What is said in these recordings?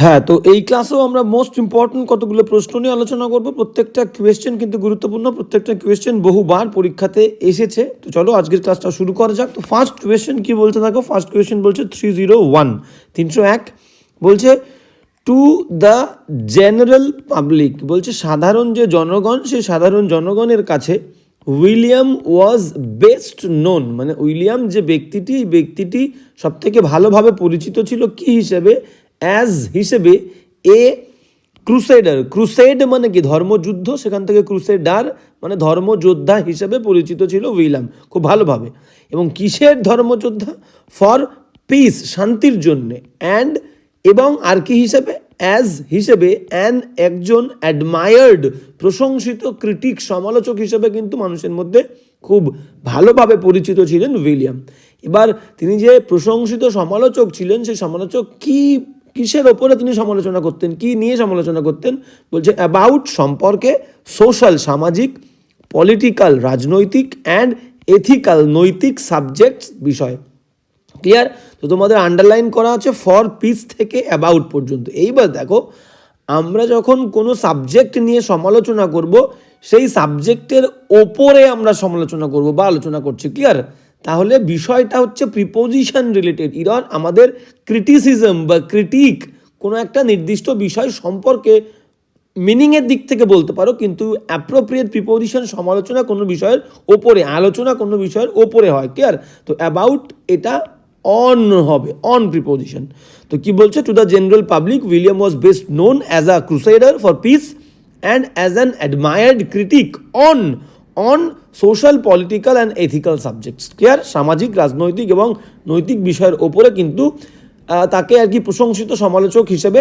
হ্যাঁ, তো এই ক্লাসেও আমরা মোস্ট ইম্পর্টেন্ট কতগুলো প্রশ্ন নিয়ে আলোচনা করব। প্রত্যেকটা কোয়েশ্চেন কিন্তু গুরুত্বপূর্ণ, প্রত্যেকটা কোয়েশ্চেন বহুবার পরীক্ষাতে এসেছে। তো চলো আজকের ক্লাসটা শুরু করা যাক। তো ফার্স্ট কোয়েশ্চেন কি বলতে থাকো। ফার্স্ট কোয়েশ্চেন বলছে 301 301 বলছে টু দ্য জেনারেল পাবলিক, বলছে সাধারণ যে জনগণ, সেই সাধারণ জনগণের কাছে উইলিয়াম ওয়াজ বেস্ট নোন, মানে উইলিয়াম যে ব্যক্তিটি, এই ব্যক্তিটি সব থেকে ভালোভাবে পরিচিত ছিল কি হিসেবে, অ্যাজ হিসেবে এ ক্রুসেডার। ক্রুসেড মানে কি ধর্মযুদ্ধ, সেখান থেকে ক্রুসেডার মানে ধর্মযোদ্ধা হিসেবে পরিচিত ছিল উইলিয়াম খুব ভালোভাবে। এবং কিসের ধর্মযোদ্ধা? ফর পিস, শান্তির জন্যে। অ্যান্ড এবং আর কি হিসেবে? অ্যাজ হিসেবে একজন অ্যাডমায়ার্ড, প্রশংসিত ক্রিটিক, সমালোচক হিসেবে কিন্তু মানুষের মধ্যে খুব ভালোভাবে পরিচিত ছিলেন উইলিয়াম। এবার তিনি যে প্রশংসিত সমালোচক ছিলেন, সেই সমালোচক কিসের ওপরে তিনি সমালোচনা করতেন, কি নিয়ে সমালোচনা করতেন? বলছে অ্যাবাউট, সম্পর্কে, সোশ্যাল সামাজিক, পলিটিক্যাল রাজনৈতিক, অ্যান্ড এথিক্যাল নৈতিক সাবজেক্টস বিষয়। ক্লিয়ার? তো তোমাদের আন্ডারলাইন করা আছে ফর পিস থেকে অ্যাবাউট পর্যন্ত। এইবার দেখো, আমরা যখন কোনো সাবজেক্ট নিয়ে সমালোচনা করব, সেই সাবজেক্টের ওপরে আমরা সমালোচনা করব বা আলোচনা করছি। ক্লিয়ার? তাহলে বিষয়টা হচ্ছে প্রিপোজিশন রিলেটেড। ইরন আমাদের ক্রিটিসিজম বা ক্রিটিক কোনো একটা নির্দিষ্ট বিষয় সম্পর্কে মিনিংয়ের দিক থেকে বলতে পারো, কিন্তু অ্যাপ্রোপ্রিয়েট প্রিপোজিশন সমালোচনা কোনো বিষয়ের ওপরে, আলোচনা কোনো বিষয়ের ওপরে হয়। ক্লিয়ার? তো অ্যাবাউট এটা অন হবে, অন প্রিপোজিশন। তো কি বলছে? To the general public William was best known as a crusader for peace and as an admired critic on social, political and ethical subjects. Clear? সামাজিক, রাজনৈতিক এবং নৈতিক বিষয়ের ওপরে কিন্তু তাকে আর কি প্রশংসিত সমালোচক হিসেবে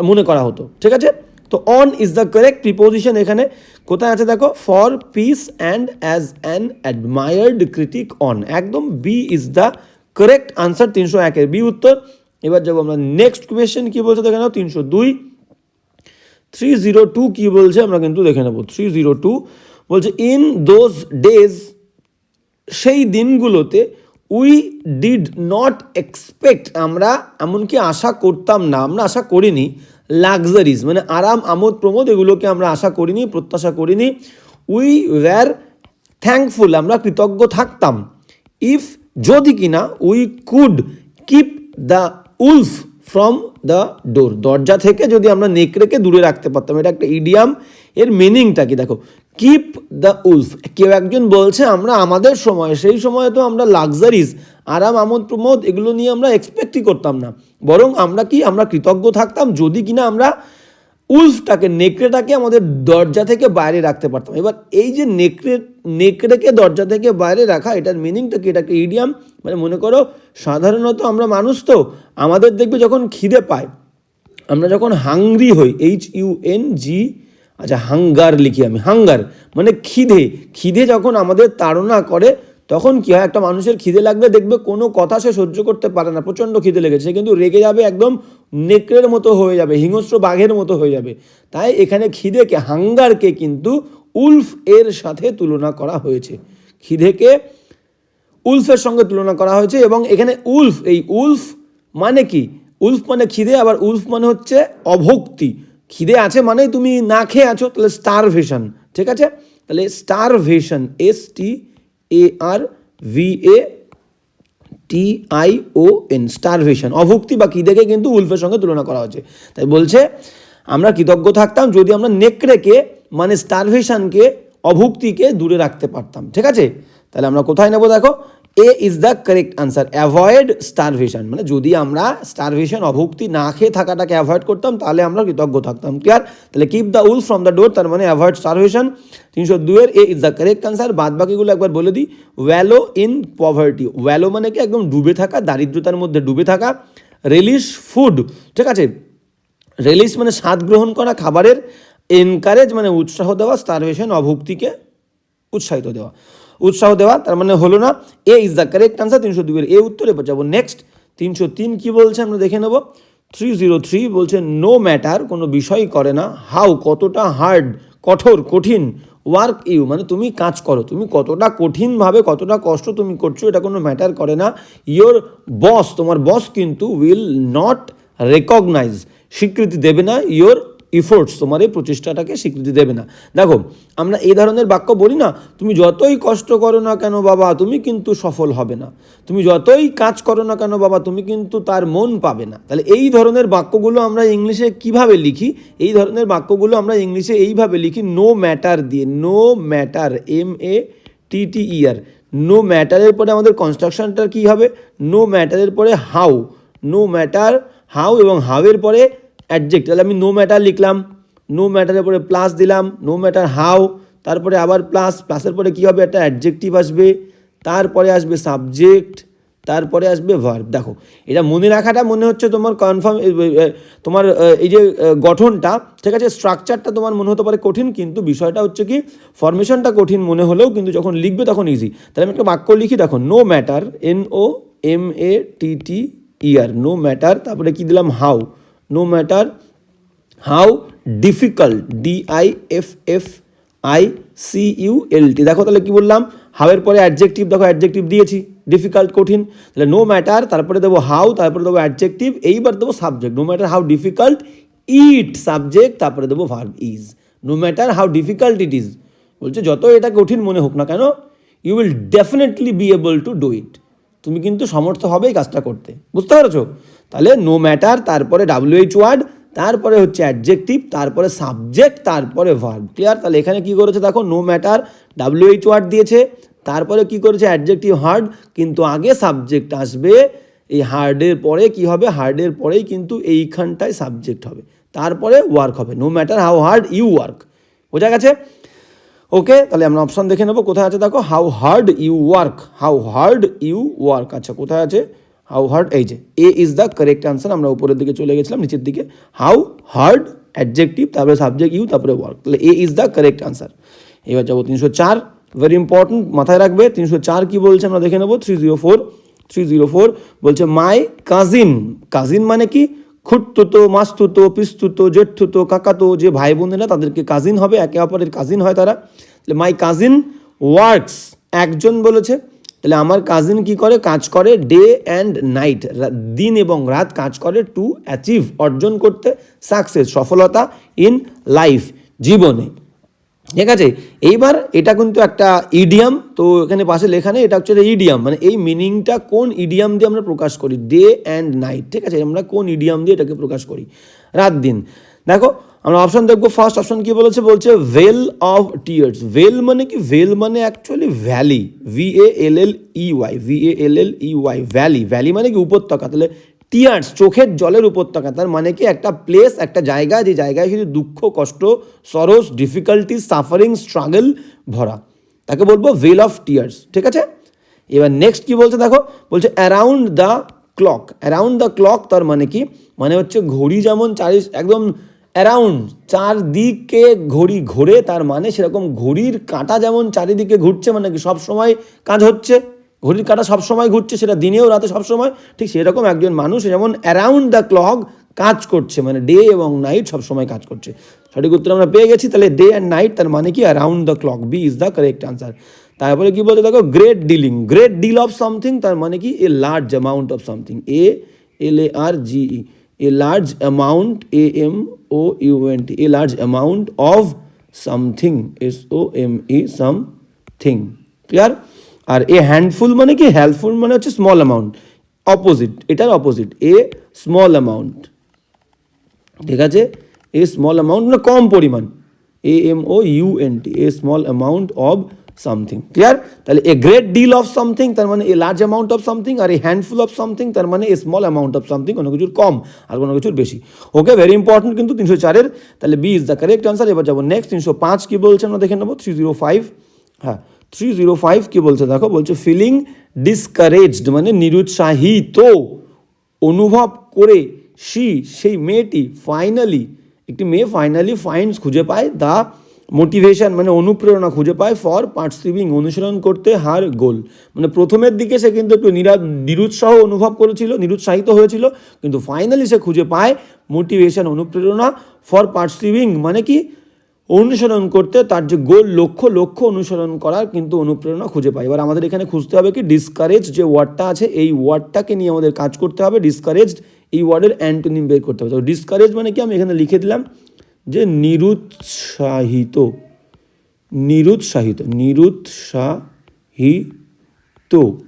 মনে করা হতো। ঠিক আছে? তো on is the correct preposition. এখানে কোথায় আছে দেখো, for peace and as an admired critic on, একদম B is the correct answer. 301-এর বি উত্তর। এবার যাবো আমরা নেক্সট কোয়েশ্চেন, কি বলছে দেখে নাও। 302 302 কি বলছে আমরা কিন্তু দেখে নেব। 302 বলছে ইন দোজ ডেজ, সেই দিনগুলোতে, উই ডিড নট এক্সপেক্ট, আমরা এমনকি আশা করতাম না, আমরা আশা করিনি, লাক্সারিজ মানে আরাম, আমোদ প্রমোদ, এগুলোকে আমরা আশা করিনি, প্রত্যাশা করিনি। উই ওয়্যার থ্যাঙ্কফুল, আমরা কৃতজ্ঞ থাকতাম। ইফ, যদি কিনা, we could keep the wolf from the ডোর, দরজা থেকে যদি আমরা নেকড়েকে দূরে রাখতে পারতাম। এটা একটা ইডিয়াম। এর মিনিংটা কি দেখো, কিপ দ্য উলফ। কেউ একজন বলছে আমরা আমাদের সময়, সেই সময় তো আমরা লাক্সারিজ, আরাম, আমোদ প্রমোদ এগুলো নিয়ে আমরা এক্সপেক্টই করতাম না, বরং আমরা আমরা কৃতজ্ঞ থাকতাম যদি কিনা আমরা উলফটাকে, নেকড়েটাকে আমাদের দরজা থেকে বাইরে রাখতে পারতাম। এবার এই যে নেকড়েকে দরজা থেকে বাইরে রাখা, এটার মিনিংটা কি? এটা একটা ইডিয়াম। মানে মনে করো, সাধারণত আমরা মানুষ তো, আমাদের দেখবে যখন খিদে পায়, আমরা যখন হাংরি হই, HUNG, আচ্ছা হাঙ্গার লিখি আমি, হাঙ্গার মানে খিদে যখন আমাদের তাড়না করে, তখন কি হয়, একটা মানুষের খিদে লাগবে, দেখবে কোনো কথা সে সহ্য করতে পারে না, প্রচণ্ড খিদে লেগেছে, সে কিন্তু রেগে যাবে, একদম নেকড়ের মতো হয়ে যাবে, হিংস্র বাঘের মতো হয়ে যাবে। তাই এখানে খিদেকে, হাঙ্গারকে কিন্তু উলফ এর সাথে তুলনা করা হয়েছে। খিদেকে উলফের সঙ্গে তুলনা করা হয়েছে। এবং এখানে উলফ, এই উলফ মানে কি? উলফ মানে খিদে, আবার উলফ মানে হচ্ছে অভক্তি। খিদে আছে মানে তুমি না খেয়ে আছো, তাহলে স্টারভেশন। ঠিক আছে? তাহলে স্টারভেশন, STARVATION, স্টারভেশন, অভুক্তি বা খিদেকে কিন্তু উলফের সঙ্গে তুলনা করা হয়েছে। তাই বলছে আমরা কৃতজ্ঞ থাকতাম যদি আমরা নেকড়েকে, মানে স্টারভেশনকে, অভুক্তিকে দূরে রাখতে পারতাম। ঠিক আছে? তাহলে আমরা কোথায় নেব দেখো, A is the correct answer, avoid starvation. মানে যদি আমরা স্টারভেশন, অভুক্তি, না খেয়ে থাকাটাকে অ্যাভয়েড করতাম, তাহলে আমরা কৃতজ্ঞ থাকতাম। ক্লিয়ার? তাহলে keep the wolf from the door, তার মানে অ্যাভয়েড স্টারভেশন। 302-এর A is the correct answer. বাদ বাকিগুলো একবার বলে দিই। ওয়ালো ইন পভার্টি, ওয়ালো মানে কি? একদম ডুবে থাকা, দারিদ্রতার মধ্যে ডুবে থাকা। রেলিশ ফুড, ঠিক আছে, রেলিশ মানে স্বাদ গ্রহণ করা খাবারের। এনকারেজ মানে উৎসাহ দেওয়া। স্টারভেশন অভুক্তিকে উৎসাহ দেওয়া, তার মানে হলো না। এ ইজ দ্য কারেক্ট আনসার। 302-এর এ উত্তর। এবার যাবো নেক্সট। 303 কি বলছে আমরা দেখে নেব। 303 বলছে নো ম্যাটার, কোনো বিষয় করে না, হাউ কতটা, হার্ড কঠিন, ওয়ার্ক ইউ মানে তুমি কাজ করো, তুমি কতটা কঠিনভাবে, কতটা কষ্ট তুমি করছো, এটা কোনো ম্যাটার করে না। ইয়োর বস, তোমার বস কিন্তু উইল নট রেকগনাইজ, স্বীকৃতি দেবে না ইয়োর ইফোর্টস, তোমার এই প্রচেষ্টাটাকে স্বীকৃতি দেবে না। দেখো আমরা এই ধরনের বাক্য বলি না, তুমি যতই কষ্ট করো না কেন বাবা তুমি কিন্তু সফল হবে না, তুমি যতই কাজ করো না কেন বাবা তুমি কিন্তু তার মন পাবে না। তাহলে এই ধরনের বাক্যগুলো আমরা ইংলিশে কিভাবে লিখি? এই ধরনের বাক্যগুলো আমরা ইংলিশে এইভাবে লিখি নো ম্যাটার দিয়ে। নো ম্যাটার, MATTER, নো ম্যাটারের পরে আমাদের কনস্ট্রাকশনটা কী হবে? নো ম্যাটারের পরে হাউ, নো ম্যাটার হাউ, এবং হাউয়ের পরে অ্যাডজেক্ট। তাহলে আমি নো ম্যাটার লিখলাম, নো ম্যাটারের পরে প্লাস দিলাম, নো ম্যাটার হাউ, তারপরে আবার প্লাসের পরে কী হবে? একটা অ্যাডজেক্টিভ আসবে, তারপরে আসবে সাবজেক্ট, তারপরে আসবে ভার্ব। দেখো এটা মনে রাখাটা মনে হচ্ছে তোমার কনফার্ম, তোমার এই যে গঠনটা, ঠিক আছে, স্ট্রাকচারটা তোমার মনে হতে পারে কঠিন, কিন্তু বিষয়টা হচ্ছে কি ফরমেশনটা কঠিন মনে হলেও কিন্তু যখন লিখবে তখন ইজি। তাহলে আমি একটা বাক্য লিখি, দেখো no matter, NOMATTER, no matter, তারপরে কি দিলাম? How, no matter how difficult, DIFFICULT। দেখো তাহলে কি বললাম? হাউয়ের পরে অ্যাডজেক্টিভ, দেখো অ্যাডজেক্টিভ দিয়েছি, ডিফিকাল্ট কঠিন, তাহলে নো ম্যাটার, তারপরে দেবো হাউ, তারপরে দেবো অ্যাডজেক্টিভ, এইবার দেবো subject, no matter how difficult it, subject, তারপরে দেবো verb is. No matter how difficult it is, বলছে যত এটা কঠিন মনে হোক না কেন, you will definitely be able to do it, তুমি কিন্তু সমর্থ হবে এই কাজটা করতে। বুঝতে পেরেছো? তাহলে নো ম্যাটার, তারপরে WH ওয়ার্ড, তারপরে হচ্ছে অ্যাডজেক্টিভ, তারপরে সাবজেক্ট, তারপরে ভার্ব। ক্লিয়ার? তাহলে এখানে কি করেছে দেখো, নো ম্যাটার WH ওয়ার্ড দিয়েছে, তারপরে কি করেছে? অ্যাডজেক্টিভ হার্ড, কিন্তু আগে সাবজেক্ট আসবে, এই হার্ডের পরে কি হবে? হার্ডের পরেই কিন্তু এইখানটায় সাবজেক্ট হবে, তারপরে ওয়ার্ক হবে। No matter how hard you work. বোঝা গেছে? ওকে, তাহলে আমরা অপশন দেখে নেবো কোথায় আছে। দেখো how hard you work, how hard you work. আচ্ছা কোথায় আছে হাউ হার্ড? এই যে A is the correct answer. আমরা উপরের দিকে চলে গেছিলাম, নিচের দিকে হাউ হার্ড অ্যাডজেক্টিভ, তারপরে সাবজেক্ট ইউ, তারপরে ওয়ার্ক, তাহলে A is the correct answer. এবার যাবো 304, ভেরি ইম্পর্টেন্ট, মাথায় রাখবে। 304 কি বলছে আমরা দেখে নেবো। 304 বলছে মাই কাজিন। কাজিন মানে কি? খুঁড়তুতো, মাস্তুতো, পিস্তুতো, জেঠতুতো, কাকাতো, যে ভাই বোনেরা তাদেরকে কাজিন হবে, একে অপরের কাজিন হয় তারা। তাহলে মাই কাজিন ওয়ার্কস, একজন বলেছে, তাহলে আমার কাজিন কি করে? কাজ করে ডে অ্যান্ড নাইট, দিন এবং রাত কাজ করে, টু অ্যাচিভ, অর্জন করতে, সাকসেস, সফলতা, ইন লাইফ, জীবনে। ঠিক আছে, এইবার এটা কিন্তু একটা ইডিয়াম, তো এখানে পাশে লেখা নেই, এটা হচ্ছে ইডিয়াম, মানে এই মিনিংটা কোন ইডিয়াম দিয়ে আমরা প্রকাশ করি? Day and night. ঠিক আছে, আমরা কোন ইডিয়াম দিয়ে এটাকে প্রকাশ করি? রাত দিন। দেখো আমরা অপশন দেখবো, ফার্স্ট অপশন কি বলেছে? বলছে ভেল অফ টিয়ার্স। ভেল মানে কি? ভেল মানে actually valley, VALLEY, valley. Valley মানে কি? উপত্যকা। তাহলে টিয়ার্স, চোখের জলের উপত্যকা, তার মানে কি একটা প্লেস, একটা জায়গা, যে জায়গায় শুধু দুঃখ, কষ্ট, সরোস, ডিফিকাল্টি, সাফারিং, স্ট্রাগল ভরা, তাকে বলবো ভেল অফ টিয়ার্স। ঠিক আছে, এবার নেক্সট কি বলছে দেখো, বলছে around the clock. Around the clock তার মানে কি? মানে হচ্ছে ঘড়ি যেমন একদম অ্যারাউন্ড, চারদিকে ঘড়ি ঘোরে, তার মানে সেরকম ঘড়ির কাঁটা যেমন চারিদিকে ঘুরছে, মানে কি সব সময় কাজ হচ্ছে, ঘড়ির কাঁটা সবসময় ঘুরছে, সেটা দিনেও রাতে সবসময়, ঠিক সেরকম একজন মানুষ যেমন অ্যারাউন্ড দ্য ক্লক কাজ করছে, মানে ডে এবং নাইট সবসময় কাজ করছে। সঠিক উত্তর আমরা পেয়ে গেছি। তাহলে ডে অ্যান্ড নাইট তার মানে কি? Around the clock, B is the correct answer. তারপরে কি বলছে দেখো, great dealing. Great deal of something তার মানে কি? A large amount of something, ALARGE, a large amount, AMOUNT, a large amount of something, SOME, something. Clear? আর a handful মানে কি? হেল্পফুল মানে হচ্ছে স্মল অ্যামাউন্ট, অপোজিট, এটার অপোজিট, এ স্মল অ্যামাউন্ট। ঠিক আছে, এ স্মল অ্যামাউন্ট মানে কম পরিমাণ, AMOUNT, a small amount of something. Clear? তাহলে a great deal of something তার মানে a large amount of something, আর এ হ্যান্ডফুল অফ সামথিং তার মানে a small amount of something, কোনো কিছুর কম আর কোনো কিছুর বেশি। ওকে, ভেরি ইম্পর্টেন্ট কিন্তু 304-এর, তাহলে B is the correct answer. এবার যাবো নেক্সট 305 কি বলছে আমরা দেখে নেবো। 305, হ্যাঁ 305 কি বলছে দেখো, বলছে ফিলিং ডিসকারেজড মানে নিরুৎসাহিত অনুভব করে, সেই মেয়েটি ফাইনালি, একটি মেয়ে ফাইনালি ফাইন্ডস খুঁজে পায়, দ্য মোটিভেশন মানে অনুপ্রেরণা খুঁজে পায়, ফর পার্সিভিং অনুসরণ করতে, হার গোল। মানে প্রথমের দিকে সে কিন্তু একটু নিরুৎসাহ অনুভব করেছিল, নিরুৎসাহিত হয়েছিল, কিন্তু ফাইনালি সে খুঁজে পায় মোটিভেশন অনুপ্রেরণা, ফর পার্সিভিং মানে কি? অনুসরণ করতে তার যে গোল লক্ষ্য অনুসরণ করার কিন্তু অনুপ্রেরণা খুঁজে পাই। এবার আমাদের এখানে খুঁজতে হবে কি ডিসকারেজ যে ওয়ার্ডটা আছে এই ওয়ার্ডটাকে নিয়ে আমাদের কাজ করতে হবে। ডিসকারেজড এই ওয়ার্ডের অ্যান্টোনিম বের করতে হবে। তো ডিসকারেজ মানে কি আমি এখানে লিখে দিলাম যে নিরুৎসাহিত।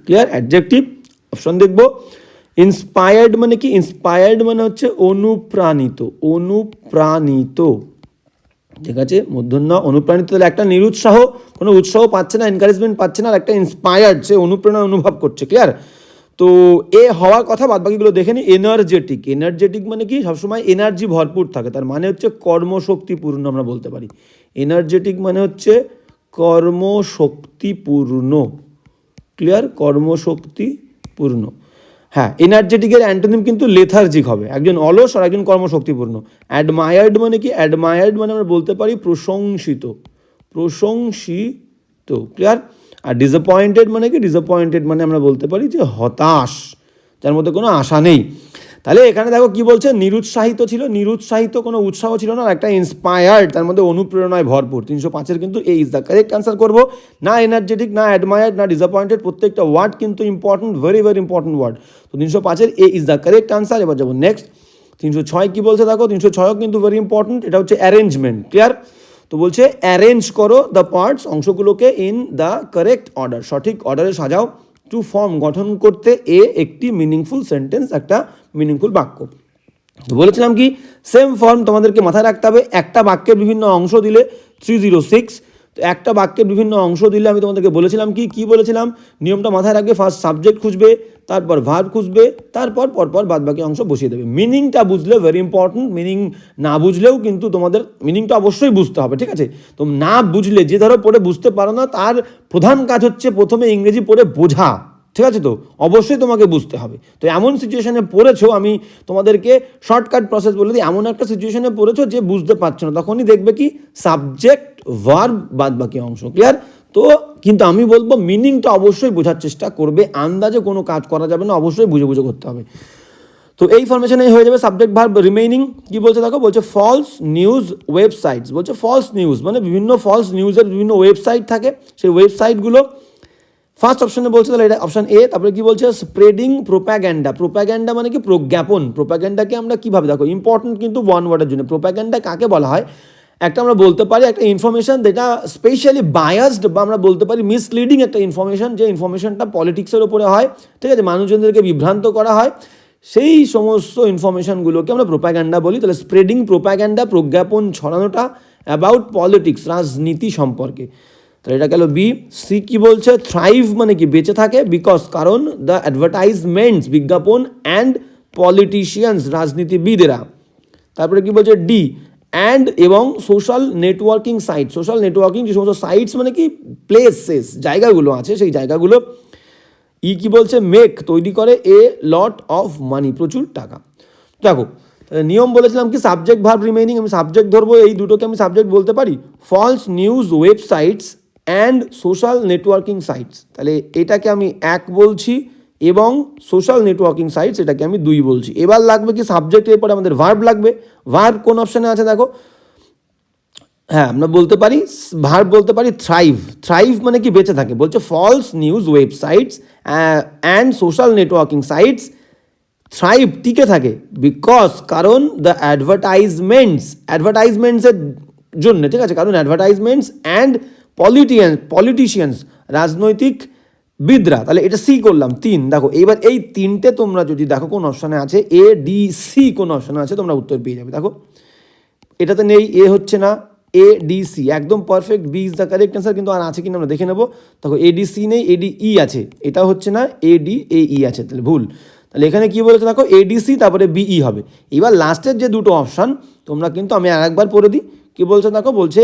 ক্লিয়ার? অ্যাডজেক্টিভ অপশন দেখব। ইন্সপায়ার্ড মানে কি? ইন্সপায়ার্ড মানে হচ্ছে অনুপ্রাণিত। ঠিক আছে, মূর্ধন্য অনুপ্রাণিত। তাহলে একটা নিরুৎসাহ, কোনো উৎসাহ পাচ্ছে না, এনকারেজমেন্ট পাচ্ছে না, আর একটা ইন্সপায়ার্ড, সে অনুপ্রেরণা অনুভব করছে। ক্লিয়ার? তো এ হওয়ার কথা, বাদ বাকিগুলো দেখে নিই। এনার্জেটিক মানে কি? সবসময় এনার্জি ভরপুর থাকে, তার মানে হচ্ছে কর্মশক্তিপূর্ণ আমরা বলতে পারি। এনার্জেটিক মানে হচ্ছে কর্মশক্তিপূর্ণ। ক্লিয়ার? কর্মশক্তিপূর্ণ। হ্যাঁ, এনার্জেটিকের অ্যান্টোনিম কিন্তু লেথার্জিক হবে, একজন অলস আর একজন কর্মশক্তিপূর্ণ। অ্যাডমায়ার্ড মানে কি? অ্যাডমায়ার্ড মানে আমরা বলতে পারি প্রশংসিত। ক্লিয়ার? আর ডিসঅ্যাপয়েন্টেড মানে কি? ডিসঅ্যাপয়েন্টেড মানে আমরা বলতে পারি যে হতাশ, যার মধ্যে কোনো আশা নেই। তাহলে এখানে দেখো কি বলছে, নিরুৎসাহিত ছিল, নিরুৎসাহিত কোনো উৎসাহ ছিল না, আর একটা ইন্সপায়ার্ড, তার মধ্যে অনুপ্রেরণায় ভরপুর। 305-এর কিন্তু এই ইজ দ্য কারেক্ট আনসার করবো। না এনার্জেটিক, না অ্যাডমায়ার্ড, না ডিসঅ্যাপয়েন্টেড, প্রত্যেকটা ওয়ার্ড কিন্তু important, very very important word. তো 305-এর A is the correct answer. এবার যাবো নেক্সট। 306 কি বলছে দেখো, 306 কিন্তু ভেরি ইম্পর্টেন্ট, এটা হচ্ছে অ্যারেঞ্জমেন্ট। ক্লিয়ার? তো বলছে অ্যারেঞ্জ করো দ্য পার্টস, অংশগুলোকে ইন দ্য কারেক্ট অর্ডার, সঠিক অর্ডারে সাজাও, টু ফর্ম, গঠন করতে, একটি মিনিংফুল সেন্টেন্স, একটা মিনিংফুল বাক্য। তো বলেছিলাম কি সেম ফর্ম তোমাদেরকে মাথায় রাখতে হবে। একটা বাক্যের বিভিন্ন অংশ দিলে 306, তো একটা বাক্যের বিভিন্ন অংশ দিলে আমি তোমাদেরকে বলেছিলাম কি বলেছিলাম, নিয়মটা মাথায় রাখবে। ফার্স্ট সাবজেক্ট খুঁজবে, তারপর ভার্ব খুঁজবে, তারপর পরপর বাদ বাকি অংশ বসিয়ে দেবে। মিনিংটা বুঝলে ভেরি ইম্পর্টেন্ট, মিনিং না বুঝলেও কিন্তু তোমাদের মিনিংটা অবশ্যই বুঝতে হবে। ঠিক আছে? তো না বুঝলে, যে ধরো পড়ে বুঝতে পারো না, তার প্রধান কাজ হচ্ছে প্রথমে ইংরেজি পড়ে বোঝা। ঠিক আছে? তো অবশ্যই তোমাকে বুঝতে হবে। তো এমন সিচুয়েশনে পড়েছো, আমি তোমাদেরকে শর্টকাট প্রসেস বলে দিই, এমন একটা সিচুয়েশনে পড়েছো যে বুঝতে পারছো না, তখনই দেখবে কি সাবজেক্ট ভার্ব বাদ বাকি অংশ। ক্লিয়ার? তো কিন্তু আমি বলবো মিনিংটা অবশ্যই বোঝার চেষ্টা করবে, আন্দাজে কোনো কাজ করা যাবে না, অবশ্যই বুঝে বুঝে করতে হবে। তো এই ফরমেশনে হয়ে যাবে সাবজেক্ট ভার্ব রিমেইনিং। কি বলছে দেখো, বলছে ফলস নিউজ ওয়েবসাইটস। বলছে ফলস নিউজ মানে বিভিন্ন ফলস নিউজের বিভিন্ন ওয়েবসাইট থাকে, সেই ওয়েবসাইটগুলো ফার্স্ট অপশনে বলছে, তাহলে এটা অপশন এ। তারপরে কি বলছে, স্প্রেডিং প্রোপাগ্যান্ডা। প্রোপাগ্যান্ডা মানে কি? প্রজ্ঞাপন। প্রোপাগ্যান্ডাকে আমরা কিভাবে, দেখো ইম্পর্টেন্ট কিন্তু ওয়ান ওয়ার্ডের জন্য। প্রোপাগ্যান্ডা কাকে বলা হয়? একটা আমরা বলতে পারি একটা ইনফরমেশন যেটা স্পেশালি বায়াসড, বা আমরা বলতে পারি মিসলিডিং একটা ইনফরমেশন, যে ইনফরমেশনটা পলিটিক্সের ওপরে হয়। ঠিক আছে? মানুষজনদেরকে বিভ্রান্ত করা হয়, সেই সমস্ত ইনফরমেশনগুলোকে আমরা প্রোপাগ্যান্ডা বলি। তাহলে স্প্রেডিং প্রোপাগ্যান্ডা, প্রজ্ঞাপন ছড়ানোটা অ্যাবাউট পলিটিক্স, রাজনীতি সম্পর্কে। তাহলে এটা গেল বি। সি কি বলছে, থ্রাইভ মানে কি? বেঁচে থাকে, বিকজ কারণ, দ্য অ্যাডভার্টাইজমেন্টস বিজ্ঞাপন, অ্যান্ড পলিটিশিয়ানস রাজনীতিবিদেরা। তারপরে কি বলছে ডি, অ্যান্ড এবং social networking site. Social networking যে সমস্ত সাইটস মানে কি? প্লেসেস, জায়গাগুলো আছে, সেই জায়গাগুলো। ই কি বলছে, মেক তৈরি করে, এ লট অফ মানি প্রচুর টাকা। দেখো তাহলে নিয়ম বলেছিলাম কি সাবজেক্ট ভার্ব রিমেইনিং, আমি সাবজেক্ট ধরবো, এই দুটোকে আমি সাবজেক্ট বলতে পারি। False news websites and social networking sites, তাহলে এটাকে আমি এক বলছি, এবং সোশ্যাল নেটওয়ার্কিং সাইটস এটাকে আমি দুই বলছি। এবার লাগবে কি সাবজেক্ট, এরপরে আমাদের ভার্ব লাগবে। ভার্ব কোন অপশানে আছে দেখো, হ্যাঁ আমরা বলতে পারি ভার্ব বলতে পারি থ্রাইভ। থ্রাইভ মানে কি? বেঁচে থাকে। বলছে false news websites and social networking sites thrive টিকে থাকে, বিকজ কারণ দ্য অ্যাডভার্টাইজমেন্টসের জন্য। ঠিক আছে? কারণ অ্যাডভার্টাইজমেন্টস অ্যান্ড পলিটিশিয়ানস রাজনৈতিক বিদরা। তাহলে এটা সি করলাম 3। দেখো এইবার এই তিনটে তোমরা যদি দেখো কোন অপশানে আছে, এ ডি সি কোন অপশানে আছে, তোমরা উত্তর পেয়ে যাবে। দেখো এটাতে নেই, এ হচ্ছে না, এ ডি সি একদম perfect, B is the correct answer. কিন্তু আর আছে কিনা আমরা দেখে নেবো। দেখো এ ডি সি নেই, এ ডি ই আছে, এটা হচ্ছে না, এ ডি এ ই আছে, তাহলে ভুল। তাহলে এখানে কি বলেছে দেখো, এডিসি তারপরে বিই হবে। এবার লাস্টের যে দুটো অপশান তোমরা কিন্তু, আমি আরেকবার পড়ে দিই কি বলছে দেখো, বলছে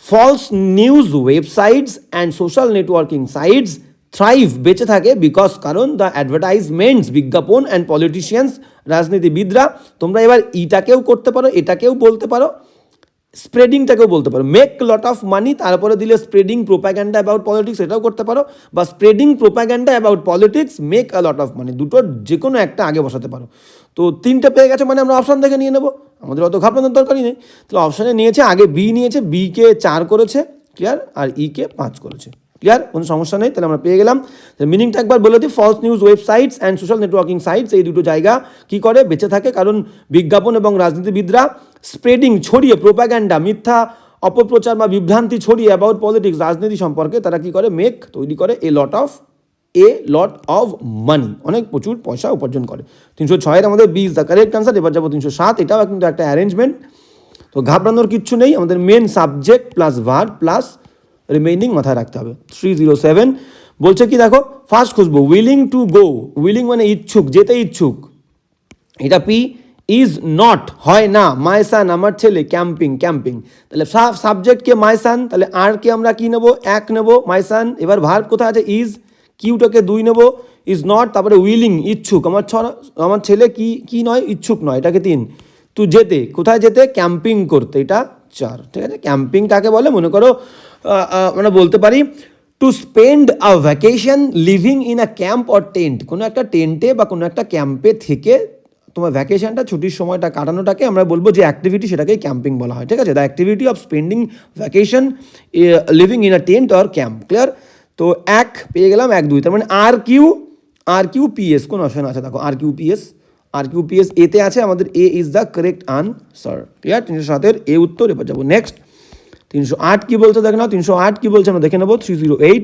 false news websites and social networking sites thrive বেঁচে থাকে, বিকজ কারণ দ্য অ্যাডভার্টাইজমেন্টস বিজ্ঞাপন অ্যান্ড পলিটিশিয়ানস রাজনীতিবিদরা। তোমরা এবার ইটাকেও করতে পারো, এটাকেও বলতে পারো, স্প্রেডিংটাকেও বলতে পারো, মেক লট অফ মানি, তারপরে দিলে স্প্রেডিং প্রোপাগ্যান্ডা অ্যাবাউট পলিটিক্স, এটাও করতে পারো, বা spreading propaganda about politics make a lot of money, দুটোর যে কোনো একটা আগে বসাতে পারো। তো তিনটে পেয়ে গেছে, মানে আমরা অপশান থেকে নিয়ে নেবো, আমাদের অত ঘাপড়ানোর দরকারই নেই। তাহলে অপশানে নিয়েছে, আগে বি নিয়েছে, বিকে 4 করেছে, ক্লিয়ার, আর ইকে 5 করেছে, ক্লিয়ার, কোনো সমস্যা নেই। তাহলে আমরা পেয়ে গেলাম। মিনিংটা একবার বলে দিই, false news websites and social networking sites, এই দুটো জায়গা কি করে, বেঁচে থাকে, কারণ বিজ্ঞাপন এবং রাজনীতিবিদরা স্প্রেডিং, ছড়িয়ে, প্রোপাগ্যান্ডা, মিথ্যা অপপ্রচার বা বিভ্রান্তি ছড়িয়ে অ্যাবাউট পলিটিক্স, রাজনীতি সম্পর্কে তারা কি করে, মেক, তৈরি করে এ লট অফ মানি, অনেক প্রচুর পয়সা উপার্জন করে। 306 আমাদের B is the correct answer. এবার যাবো 307, এটাও কিন্তু একটা অ্যারেঞ্জমেন্ট, তো ঘাবড়ানোর কিচ্ছু নেই, আমাদের main subject plus verb plus remaining মাথায় রাখতে হবে। 307 বলছে কি, দেখো ফার্স্ট খুঁজবো, উইলিং টু গো, উইলিং মানে ইচ্ছুক, যেতে ইচ্ছুক, এটা পি, ইজ নট হয় না, মাই সান আমার ছেলে, ক্যাম্পিং, তাহলে সাবজেক্টকে মাই সান, তাহলে আর কে আমরা কি নেবো, 1 নেবো, মাই সান। এবার ভার্ব কোথায় আছে, ইজ, কিউটাকে 2 নেবো, ইজ নট, তারপরে উইলিং ইচ্ছুক, আমার ছেলে কি নয়, ইচ্ছুক নয়, এটাকে 3, তো যেতে, কোথায় যেতে, ক্যাম্পিং করতে, এটা 4, ঠিক আছে। ক্যাম্পিং কাকে বলে, মনে করো মানে বলতে পারি to spend a vacation living in a camp or tent, কোনো একটা টেন্টে বা কোনো একটা ক্যাম্পে থেকে তোমার ভ্যাকেশনটা, ছুটির সময়টা কাটানোটাকে আমরা বলবো যে অ্যাক্টিভিটি, সেটাকেই ক্যাম্পিং বলা হয়, ঠিক আছে। The activity of spending vacation living in a tent or camp, clear. তো 1 পেয়ে গেলাম, 1 2, তার মানে আর কিউ পিএস, কোন অপশন আছে দেখো, আর কিউ পিএস এতে আছে, আমাদের A is the correct answer, clear. 307 A উত্তর। এবার যাবো নেক্সট, 308 কি বলছে দেখে নাও, 308 কি বলছে আমরা দেখে নেবো। 308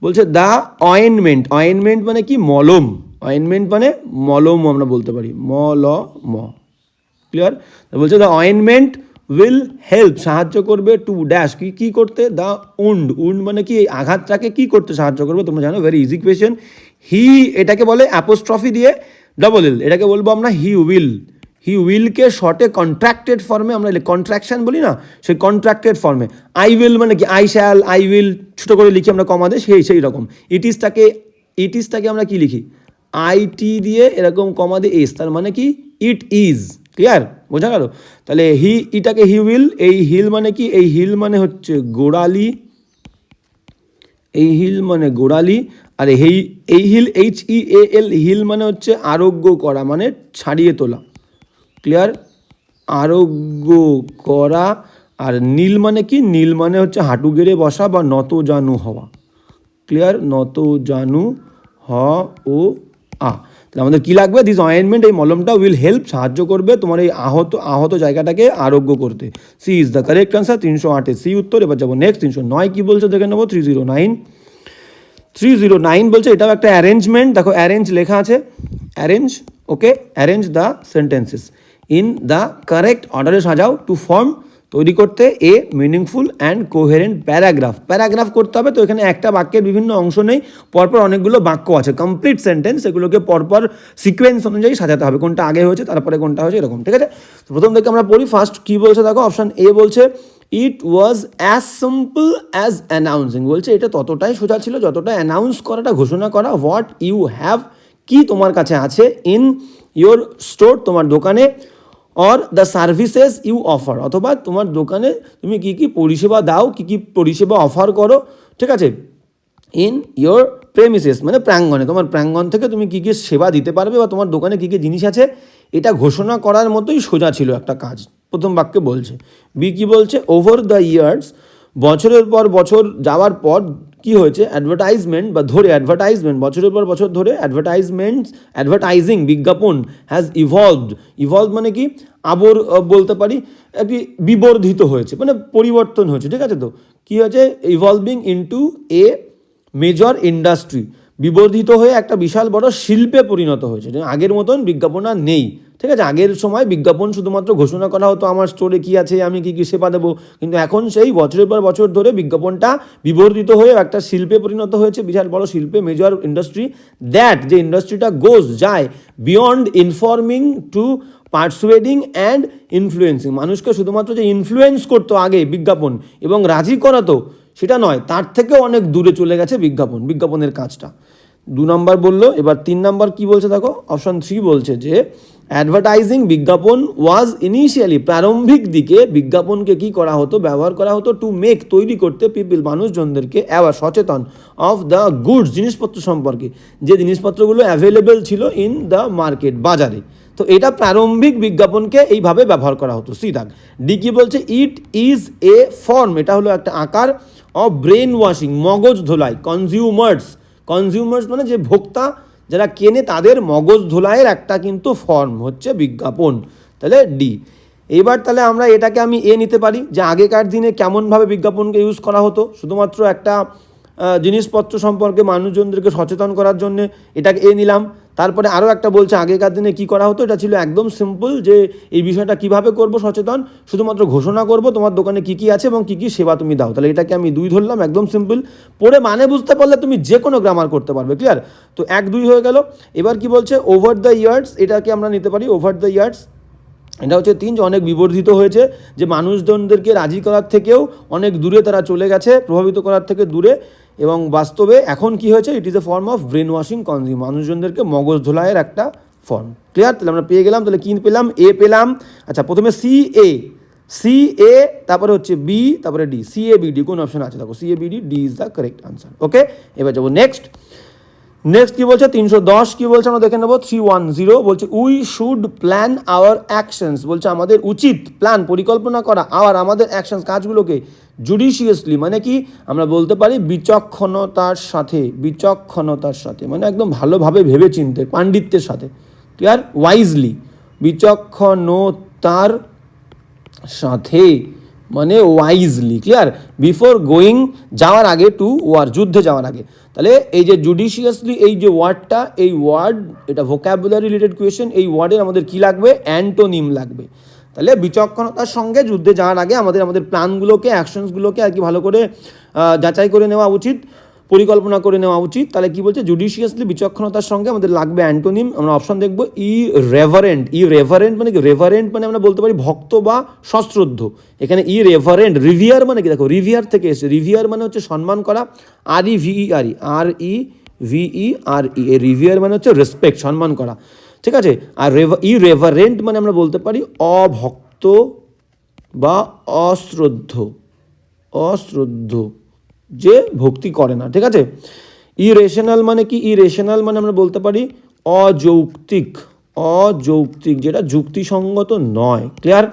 বলছে দ্য অয়েনমেন্ট মানে কি, মলম, অয়েনমেন্ট মানে মলম আমরা বলতে পারি, ক্লিয়ার। বলছে দ্য অয়েনমেন্ট উইল হেল্প, সাহায্য করবে, টু ড্যাশ কি করতে, দ্য উন্ড মানে কি, এই আঘাতটাকে কি করতে সাহায্য করবে, তোমরা জানো, ভেরি ইজি কোয়েশ্চেন। হি এটাকে বলে অ্যাপোস্ট্রফি দিয়ে ডবল এল, এটাকে বলবো আমরা হি উইলকে শর্টে কন্ট্রাক্টেড ফর্মে আমরা কন্ট্রাকশন বলি না, সেই কন্ট্রাক্টেড ফর্মে। আই উইল মানে কি, আই শ্যাল, আই উইল ছোটো করে লিখি আমরা কমা দিয়ে, সেই রকম। ইটিসটাকে আমরা কি লিখি, আইটি দিয়ে এরকম কমা দিয়ে এস, তার মানে কি, ইট ইজ, ক্লিয়ার, বোঝা গেল। তাহলে ইটাকে হি উইল, এই হিল মানে কি, এই হিল মানে হচ্ছে গোড়ালি, আর এই হিল HEAL, হিল মানে হচ্ছে আরোগ্য করা, মানে ছাড়িয়ে তোলা, ক্লিয়ার, আরোগ্য করা। আর নীল মানে কি, নীল মানে হচ্ছে হাঁটু গেড়ে বসা বা নত জানু হওয়া, ক্লিয়ার, নত জানু তাহলে আমাদের কি লাগবে, দিস অয়েনমেন্ট, এই মলমটা উইল হেল্প, সাহায্য করবে তোমার এই আহত জায়গাটাকে আরোগ্য করতে। C is the correct answer, 308 C উত্তর। এবার যাবো নেক্সট, 309 কি বলছে দেখে নেবো। 309 বলছে এটাও একটা অ্যারেঞ্জমেন্ট, দেখো অ্যারেঞ্জ লেখা আছে, arrange, okay, arrange the sentences in the correct অর্ডারে সাজাও, টু ফর্ম, তৈরি করতে, a meaningful and coherent paragraph করতে হবে। তো এখানে একটা বাক্যের বিভিন্ন অংশ নেই, পরপর অনেকগুলো বাক্য আছে, কমপ্লিট সেন্টেন্স, এগুলোকে পরপর সিকোয়েন্স অনুযায়ী সাজাতে হবে, কোনটা আগে হয়েছে তারপরে কোনটা হয়েছে, এরকম, ঠিক আছে। তো প্রথম থেকে আমরা পড়ি, ফার্স্ট কি বলছে দেখো, অপশন এ বলছে it was as simple as announcing, বলছে এটা ততটাই সোজা ছিল যতটা অ্যানাউন্স করাটা, ঘোষণা করা। হোয়াট ইউ হ্যাভ, কি তোমার কাছে আছে, ইন ইয়োর স্টোর, তোমার দোকানে, or the services you offer, অথবা তোমার দোকানে তুমি কী কী পরিষেবা দাও, কী কী পরিষেবা অফার করো, ঠিক আছে। ইন ইয়োর প্রেমিসেস মানে প্রাঙ্গণে, তোমার প্রাঙ্গণ থেকে তুমি কী কী সেবা দিতে পারবে বা তোমার দোকানে কী কী জিনিস আছে, এটা ঘোষণা করার মতোই সোজা ছিল একটা কাজ, প্রথম বাক্যে বলছে। বি কি বলছে, ওভার দ্য ইয়ার্স, বছরের পর বছর যাওয়ার পর কি হয়েছে, অ্যাডভার্টাইজমেন্ট বা ধরে অ্যাডভার্টাইজমেন্ট, বছরের পর বছর ধরে অ্যাডভার্টাইজিং বিজ্ঞাপন হ্যাজ ইভলভ মানে কি, বলতে পারি একটি বিবর্ধিত হয়েছে, মানে পরিবর্তন হয়েছে, ঠিক আছে। তো কী হয়েছে, evolving into a major industry, বিবর্ধিত হয়ে একটা বিশাল বড় শিল্পে পরিণত হয়েছে। আগের মতন বিজ্ঞাপন আর নেই, ঠিক আছে। আগের সময় বিজ্ঞাপন শুধুমাত্র ঘোষণা করা হতো আমার স্টোরে কী আছে, আমি কী কী সেবা দেবো, কিন্তু এখন সেই বছরের পর বছর ধরে বিজ্ঞাপনটা বিবর্ধিত হয়ে একটা শিল্পে পরিণত হয়েছে, বিশাল বড় শিল্পে, মেজর ইন্ডাস্ট্রি, দ্যাট যে ইন্ডাস্ট্রিটা যায় beyond informing to persuading and influencing, মানুষকে শুধুমাত্র যে ইনফ্লুয়েন্স করতো আগে বিজ্ঞাপন এবং রাজি করাতো সেটা নয়, তার থেকেও অনেক দূরে চলে গেছে বিজ্ঞাপনের কাজটা। 2 নম্বর বললো। এবার 3 নম্বর কি বলছে দেখো, অপশন 3 বলছে যে অ্যাডভার্টাইজিং বিজ্ঞাপন ওয়াজ ইনিশিয়ালি, প্রারম্ভিক দিকে বিজ্ঞাপনকে কি করা হতো, ব্যবহার করা হতো টু মেক, তৈরি করতে, পিপল, মানুষজনদেরকে অ্যাওয়ার, সচেতন, অফ দ্য গুডস, জিনিসপত্র সম্পর্কে, যে জিনিসপত্রগুলো অ্যাভেলেবেল ছিল ইন দ্য মার্কেট, বাজারে। তো এটা প্রারম্ভিক বিজ্ঞাপনকে এইভাবে ব্যবহার করা হতো। সি দাগ। ডি কি বলছে, ইট ইজ এ ফর্ম, এটা হলো একটা আকার, অফ ব্রেন ওয়াশিং, মগজ ধোলাই, কনজিউমার্স মানে যে ভোক্তা, যারা কেনে তাদের মগজ ধোলাইয়ের একটা কিন্তু ফর্ম হচ্ছে বিজ্ঞাপন। তাহলে ডি। এবার তাহলে আমরা এটাকে আমি এ নিতে পারি, যে আগেকার দিনে কেমনভাবে বিজ্ঞাপনকে ইউজ করা হতো, শুধুমাত্র একটা জিনিসপত্র সম্পর্কে মানুষজনদেরকে সচেতন করার জন্য, এটাকে এ নিলাম। তারপরে আরও একটা বলছে আগেকার দিনে কি করা হতো, এটা ছিল একদম সিম্পল, যে এই বিষয়টা কিভাবে করব সচেতন, শুধুমাত্র ঘোষণা করব তোমার দোকানে কী কী আছে এবং কী কী সেবা তুমি দাও। তাহলে এটাকে আমি 2 ধরলাম, একদম সিম্পল, পড়ে মানে বুঝতে পারলে তুমি যে কোনো গ্রামার করতে পারবে। ক্লিয়ার? তো 1-2 হয়ে গেল। এবার কি বলছে, ওভার দ্য ইয়ার্স, এটাকে আমরা নিতে পারি ওভার দ্য ইয়ার্স, এটা হচ্ছে 3, যে অনেক বিবর্ধিত হয়েছে, যে মানুষজনদেরকে রাজি করার থেকেও অনেক দূরে তারা চলে গেছে, প্রভাবিত করার থেকে দূরে, এবং বাস্তবে এখন কি হয়েছে, it is a form of brain washing consume, মানুষজনদেরকে মগজ ধোলাইয়ের একটা ফর্ম। ক্লিয়ার? তাহলে আমরা পেয়ে গেলাম, তাহলে কি পেলাম, এ পেলাম। আচ্ছা, প্রথমে সি এ, তারপরে হচ্ছে বি, তারপরে D, C A B D, কোন অপশন আছে দেখো, C A B D, D is the correct answer. Okay, এবার যাবো নেক্সট কি বলছে, 310 কি বলছে আমরা দেখে নেবো। 310 বলছে, we should plan our actions, বলছে আমাদের উচিত প্ল্যান, পরিকল্পনা করা, আমাদের অ্যাকশনস, কাজগুলোকে, জুডিশিয়াসলি মানে কি, আমরা বলতে পারি বিচক্ষণতার সাথে, মানে একদম ভালোভাবে ভেবে চিনতে, পাণ্ডিত্যের সাথে। ক্লিয়ার? ওয়াইজলি, বিচক্ষণতার সাথে মানে ওয়াইজলি। ক্লিয়ার? বিফোর গোয়িং, যাওয়ার আগে, টু ওয়ার, যুদ্ধে যাওয়ার আগে। তাহলে এই যে জুডিশিয়াসলি, এই যে ওয়ার্ডটা, এই ওয়ার্ড, এটা ভোক্যাবুলারি রিলেটেড কোয়েশ্চেন, এই ওয়ার্ডের আমাদের কি লাগবে, অ্যান্টোনিম লাগবে। তাহলে বিচক্ষণতার সঙ্গে যুদ্ধে যাওয়ার আগে আমাদের প্ল্যানগুলোকে, অ্যাকশনসগুলোকে আর কি ভালো করে যাচাই করে নেওয়া উচিত, পরিকল্পনা করে নেওয়া উচিত। তাহলে কি বলছে, জুডিশিয়াসলি, বিচক্ষণতার সঙ্গে আমাদের লাগবে অ্যান্টোনিম। আমরা অপশন দেখব, ইরেভারেন্ট মানে কি, রেভারেন্ট মানে আমরা বলতে পারি ভক্ত বা সশ্রদ্ধ। এখানে ইরেভারেন্ট, রিভিয়ার মানে কি, দেখো রিভিয়ার থেকে এসে, রিভিয়ার মানে হচ্ছে সম্মান করা, REVERE, রিভিয়ার মানে হচ্ছে রেসপেক্ট, সম্মান করা। ঠিক আছে? আর ইরেভারেন্ট মানে আমরা বলতে পারি অভক্ত বা অশ্রদ্ধ, যে ভক্তি করে না। ঠিক আছে? ইরেশনাল মানে কি, ইরেশনাল মানে আমরা বলতে পারি অযৌক্তিক, যেটা যুক্তিসঙ্গত নয়। ক্লিয়ার?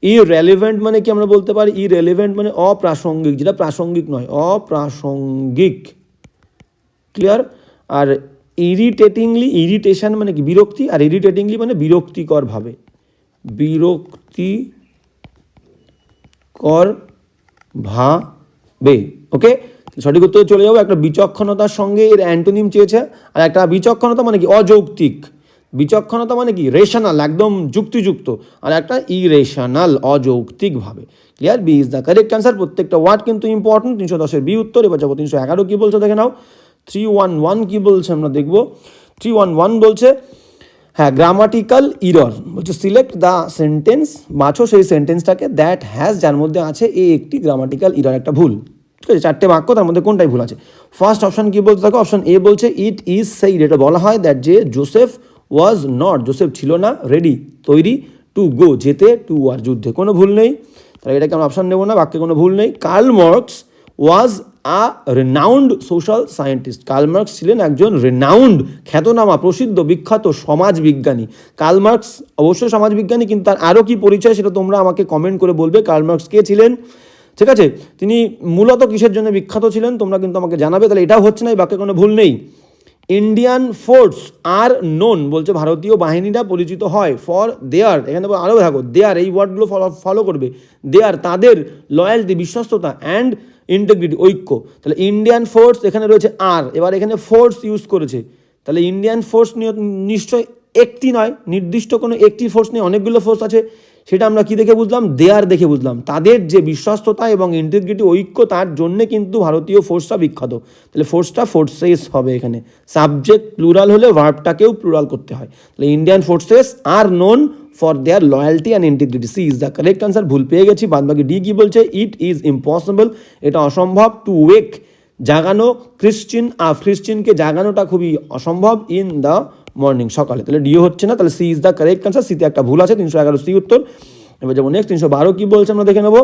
ইররেলেভেন্ট মানে কি, আমরা বলতে পারি ইররেলেভেন্ট মানে অপ্রাসঙ্গিক, যেটা প্রাসঙ্গিক নয়, অপ্রাসঙ্গিক। ক্লিয়ার? আর ইরিটেশন মানে কি, বিরক্তি, আর ইরিটেটিংলি মানে বিরক্তিকর ভাবে। ওকে, সঠিক উত্তরে চলে যাবো। একটা বিচক্ষণতার সঙ্গে এর অ্যান্টোনিম চেয়েছে, আর একটা বিচক্ষণতা মানে কি, অযৌক্তিক। বিচক্ষণতা মানে কি, রেশনাল, একদম যুক্তিযুক্ত, আর একটা ইরেশনাল, অযৌক্তিকভাবে। ক্লিয়ার? B is the correct answer. প্রত্যেকটা ওয়ার্ড কিন্তু ইম্পর্টেন্ট। 310-এর বি উত্তর। এবার যাবো 311 কি বলছে দেখে নাও। 311 কি বলছে আমরা দেখবো। 311 বলছে, হ্যাঁ, গ্রামাটিক্যাল ইরর, বলছে সিলেক্ট দ্য সেন্টেন্স, বাছো সেই সেন্টেন্সটাকে, দ্যাট হ্যাজ, যার মধ্যে আছে একটি গ্রামাটিক্যাল ইরর, একটা ভুল। ঠিক আছে? 4টে বাক্য, তার মধ্যে কোনটাই ভুল আছে। ফার্স্ট অপশন কি বলতে থাকো, অপশন এ বলছে, ইট ইজ সেইড, এটা বলা হয়, দ্যাট যে জোসেফ ওয়াজ নট, জোসেফ ছিল না, রেডি, তৈরি, টু গো, যেতে, টু ওয়ার, যুদ্ধে, কোনো ভুল নেই। তাহলে এটাকে আমরা অপশন নেবো না, বাক্যে কোনো ভুল নেই। Karl Marx was a renowned social scientist, Karl Marx ছিলেন একজন রেনাউন্ড, খ্যাতনামা, প্রসিদ্ধ, বিখ্যাত সমাজবিজ্ঞানী। কার্ল মার্কস অবশ্যই সমাজবিজ্ঞানী, কিন্তু তার আরও কি পরিচয় সেটা তোমরা আমাকে কমেন্ট করে বলবে। কার্ল মার্কস কে ছিলেন, ঠিক আছে, তিনি মূলত কিসের জন্য বিখ্যাত ছিলেন তোমরা কিন্তু আমাকে জানাবে। তাহলে এটাও হচ্ছে না, এই বাক্যে কোনো ভুল নেই। ইন্ডিয়ান ফোর্স আর নোন, বলছে ভারতীয় বাহিনীরা পরিচিত হয়, ফর দেয়ার, এখানে আরও থাকো, দেয়ার, এই ওয়ার্ডগুলো ফলো করবে, দেয়ার, তাদের, লয়্যালটি, বিশ্বস্ততা, অ্যান্ড ইন্টিগ্রিটি, ঐক্য। তাহলে ইন্ডিয়ান ফোর্স, এখানে রয়েছে আর, এবার এখানে ফোর্স ইউজ করেছে, তাহলে ইন্ডিয়ান ফোর্স নিশ্চয় একটি নয়, নির্দিষ্ট কোনো একটি ফোর্স নেই, অনেকগুলো ফোর্স আছে। সেটা আমরা কি দেখে বুঝলাম, দেয়ার দেখে বুঝলাম, তাদের যে বিশ্বস্ততা এবং ইন্টিগ্রিটি, ঐক্য, তার জন্যে কিন্তু ভারতীয় ফোর্সটা বিখ্যাত। তাহলে ফোর্সটা ফোর্সেস হবে এখানে, সাবজেক্ট প্লুরাল হলে ভার্বটাকেও প্লুরাল করতে হয়। তাহলে Indian forces are known for their loyalty and integrity, C is the correct answer. ভুল পেয়ে গেছি, বাদ বাকি ডি কি বলছে, ইট ইজ ইম্পসিবল, এটা অসম্ভব, টু ওয়েক, জাগানো, খ্রিশ্চিনকে জাগানোটা খুবই অসম্ভব, ইন দ্য মর্নিং, সকালে। তাহলে ডিও হচ্ছে না, তাহলে C is the correct answer. সিতে একটা ভুল আছে, 311 সি উত্তর। এবার যাবো নেক্সট, 312 কি বলছে আমরা দেখে নেবো।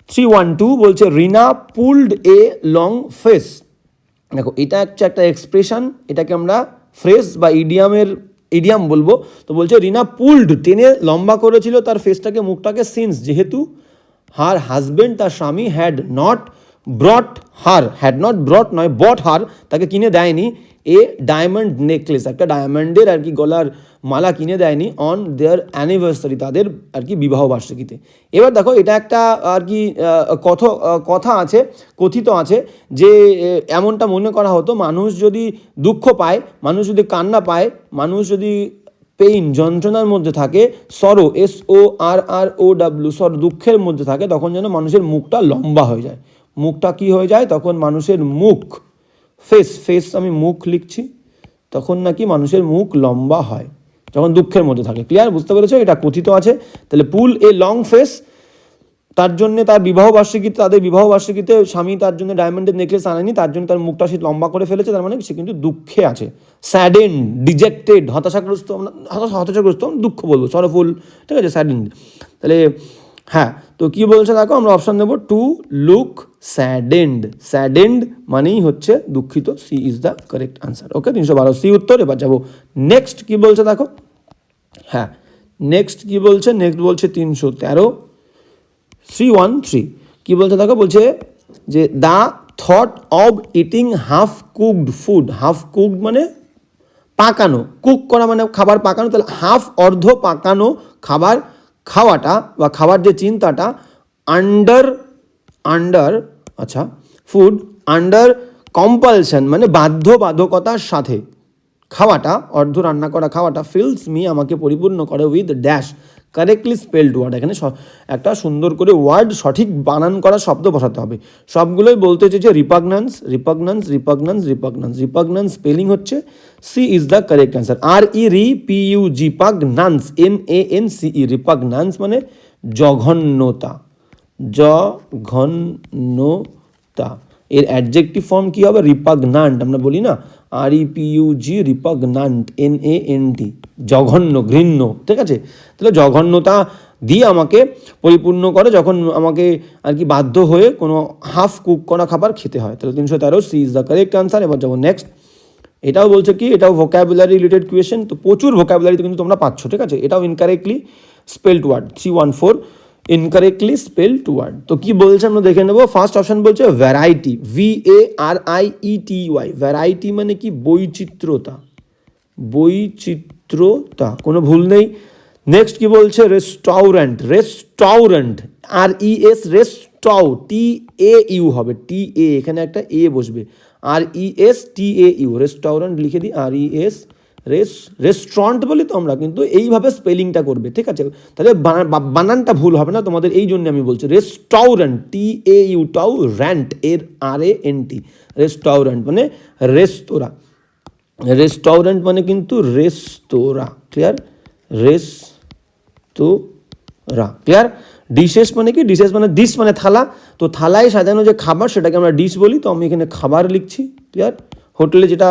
312 বলছে রিনা পুলড এ লং ফেস। দেখো এটা হচ্ছে একটা এক্সপ্রেশন, এটাকে আমরা ফ্রেজ বা ইডিয়াম বলবো। তো বলছে রিনা পুলড, টেনে লম্বা করেছিল তার ফেসটাকে, মুখটাকে, সিন্স যেহেতু হার হাজবেন্ড, তার স্বামী, হ্যাড নট ব্রট নয় বট হার, তাকে কিনে দেয়নি, এ ডায়মন্ড নেকলেস, একটা ডায়মন্ডের আর কি গলার মালা কিনে দেয়নি, অন দেয়ার অ্যানিভার্সারি, তাদের আর কি বিবাহ বার্ষিকীতে। এবার দেখো এটা একটা আর কি কথা আছে, কথিত আছে যে এমনটা মনে করা হতো, মানুষ যদি দুঃখ পায়, মানুষ যদি কান্না পায়, মানুষ যদি পেইন, যন্ত্রণার মধ্যে থাকে, সরো, SORROW, সর, দুঃখের মধ্যে থাকে, তখন যেন মানুষের মুখটা লম্বা হয়ে যায়। মুখটা কি হয়ে যায় তখন? মানুষের মুখ, ফেস আমি মুখ লিখছি, তখন নাকি মানুষের মুখ লম্বা হয় যখন দুঃখের মধ্যে থাকে। ক্লিয়ার? বুঝতে পেরেছো? এটা কথিত আছে। তাহলে পুল এ লং ফেস, তার জন্য তাদের বিবাহ বার্ষিকীতে স্বামী তার জন্য ডায়মন্ডের নেকলেস আনেনি, তার জন্য তার মুখটা সে লম্বা করে ফেলেছে, তার মানে সে কিন্তু দুঃখে আছে। স্যাডেন্ড, ডিজেক্টেড, হতাশাগ্রস্ত, দুঃখ বলবো, সরফুল, ঠিক আছে, স্যাডেন্ড। তাহলে হ্যাঁ, তো কি বলছে দেখো, আমরা অপশন দেবো টু লুক স্যাডেন্ড মানেই হচ্ছে দুঃখিত। C is the correct answer. Okay, 312 C উত্তর। এবার যাবো নেক্সট, কি বলছে দেখো। হ্যাঁ, নেক্সট কি বলছে, নেক্সট বলছে 313 313 কি বলছে দেখো, বলছে যে the thought of eating half cooked food. Half cooked মানে পাকানো, কুক করা মানে খাবার পাকানো, তাহলে হাফ, অর্ধ পাকানো খাবার খাওয়াটা বা খাবার যে চিন্তাটা, আন্ডার আচ্ছা ফুড আন্ডার কম্পালশন মানে বাধ্যবাধকতার সাথে খাওয়াটা, অর্ধ রান্না করা খাওয়াটা, ফিলস মি আমাকে পরিপূর্ণ করে, with dash correctly spelled word. এখানে একটা সুন্দর করে ওয়ার্ড, সঠিক বানান করা শব্দ বসাতে হবে। সবগুলোই বলতে চেয়েছে রিপাগন্যান্স স্পেলিং হচ্ছে C is the correct answer. REPUG পাগন্যান্স, NANCE, রিপাগন্যান্স মানে জঘন্যতা। এর অ্যাডজেক্টিভ ফর্ম কি হবে? রিপাগন্যান্ট। আমরা বলি না REPUG, রিপাগন্যান্ট, NANT, জঘন্য, ঘৃণ্য, ঠিক আছে। তাহলে জঘন্যতা দিয়ে আমাকে পরিপূর্ণ করে যখন আমাকে আর কি বাধ্য হয়ে কোনো হাফ কুক করা খাবার খেতে হয়। তাহলে 313 C is the correct answer. এবার যাবো নেক্সট। এটাও বলছে কি, এটাও ভোকাবুলারি রিলেটেড কোয়েশ্চেন। তো প্রচুর ভোকাবুলারিতে কিন্তু তোমরা পাচ্ছ, ঠিক আছে। এটাও incorrectly spelled word, 314 incorrectly spelled word. তো কি বলছে আমরা দেখে নেবো। ফার্স্ট অপশন বলছে ভ্যারাইটি, VARIETY। ভ্যারাইটি মানে কি? বৈচিত্র্যতা, কোনো ভুল নেই। নেক্সট কি বলছে? রেস্টুরেন্ট, TAU হবে, এখানে একটা এ বসবে, RESTAU, রেস্টুরেন্ট লিখে দিই, রেস্টুরেন্ট বলি তো আমরা, কিন্তু এইভাবে স্পেলিংটা করবে, ঠিক আছে। তাহলে বানানটা ভুল হবে না তোমাদের, এই জন্য আমি বলছি রেস্টুরেন্ট, TAU, র্যান্ট, এর RANT, রেস্টুরেন্ট মানে রেস্তোরাঁ, রেস্টুরেন্ট মানে কিন্তু রেস্তোরাঁ। ক্লিয়ার? রেস্তোরাঁ, ক্লিয়ার? ডিশেস মানে কি? ডিশেস মানে ডিশ মানে থালা, তো থালায় সাজানো যে খাবার সেটাকে আমরা ডিশ বলি, তো আমি এখানে খাবার লিখছি। ক্লিয়ার? হোটেলে যেটা,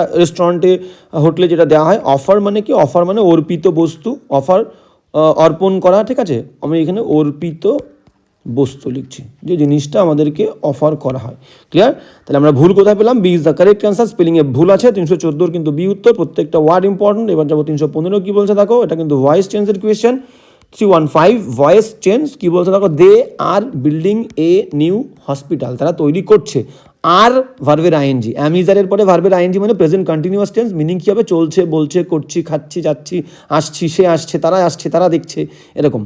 হোটেলে যেটা দেওয়া হয়। অফার মানে কি? অফার মানে অর্পিত বস্তু, অর্পণ করা, ঠিক আছে। আমি এখানে অর্পিত বস্তু লিখছি, যে জিনিসটা আমাদেরকে অফার করা হয়। ক্লিয়ার? তাহলে আমরা ভুল কোথায় পেলাম? B is the correct answer. স্পেলিংয়ে ভুল আছে। 314 কিন্তু বি উত্তর, প্রত্যেকটা ওয়ার্ড ইম্পর্টেন্ট। এবার যাবো 315 কি বলছে দেখো, এটা কিন্তু ভয়েস চেঞ্জের কোয়েশ্চেন। 315 ভয়েস চেঞ্জ কি বলছে দেখো, দে আর বিল্ডিং এ নিউ হসপিটাল, তারা তৈরি করছে। আর ভার্বের আইএনজি, অ্যামিজারের পরে ভার্বের আইএনজি মানে প্রেজেন্ট কন্টিনিউয়াস টেন্স। মিনিং কী হবে? চলছে, বলছে, করছি, খাচ্ছি, যাচ্ছি, আসছি, সে আসছে, তারা দেখছে, এরকম।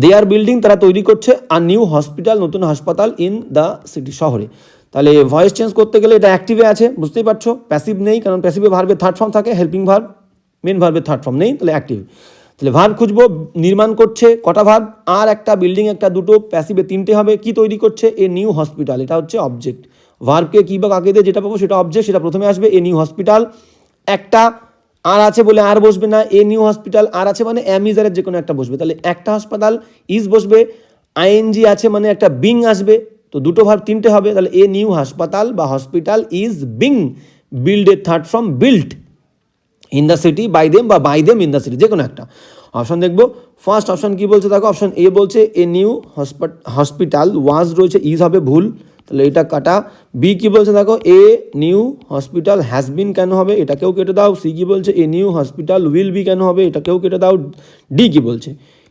দে আর বিল্ডিং, তারা তৈরি করছে, আর নিউ হসপিটাল, নতুন হাসপাতাল, ইন দ্য সিটি, শহরে। তাহলে ভয়েস চেঞ্জ করতে গেলে এটা অ্যাক্টিভে আছে, বুঝতেই পারছো। প্যাসিভ নেই, কারণ প্যাসিভে ভার্বের থার্ড ফর্ম থাকে, হেল্পিং ভার্ব, মেন ভার্বের থার্ড ফর্ম নেই, তাহলে অ্যাক্টিভ। তাহলে ভার্ব খুঁজবো, নির্মাণ করছে, কটা ভার্ব? আর একটা, বিল্ডিং একটা, দুটো, প্যাসিভে 3টে হবে। কি তৈরি করছে? এ নিউ হসপিটাল, এটা হচ্ছে অবজেক্ট। ভার্বকে কি বা কাকে দিয়ে যেটা পাবো সেটা অবজেক্ট, সেটা প্রথমে আসবে। এ নিউ হসপিটাল, একটা আর আছে বলে আর বসবে না, এ নিউ হসপিটাল, আর আছে মানে অ্যামিজারের যে কোনো একটা বসবে। তাহলে একটা হাসপাতাল, ইজ বসবে, আইএনজি আছে মানে একটা বিং আসবে, তো দুটো ভার্ব 3টে হবে। তাহলে এ নিউ হাসপাতাল বা হসপিটাল ইজ বিং বিল্ড, এর third form built, in the city, by them বা by them in the city, যে কোনো একটা অপশন দেখবো। ফার্স্ট অপশন কি বলছে দেখো, অপশন এ বলছে এ নিউ হসপিটাল, ওয়াজ রয়েছে, ইজ হবে ভুল, তাহলে এটা কাটা। বি কি বলছে দেখো, এ নিউ হসপিটাল হ্যাজ বিন কেন হবে, এটাকেও কেটে দাও। সি কি বলছে, এ নিউ হসপিটাল উইল বি কেন হবে, এটাকেও কেটে দাও। ডি কি বলছে,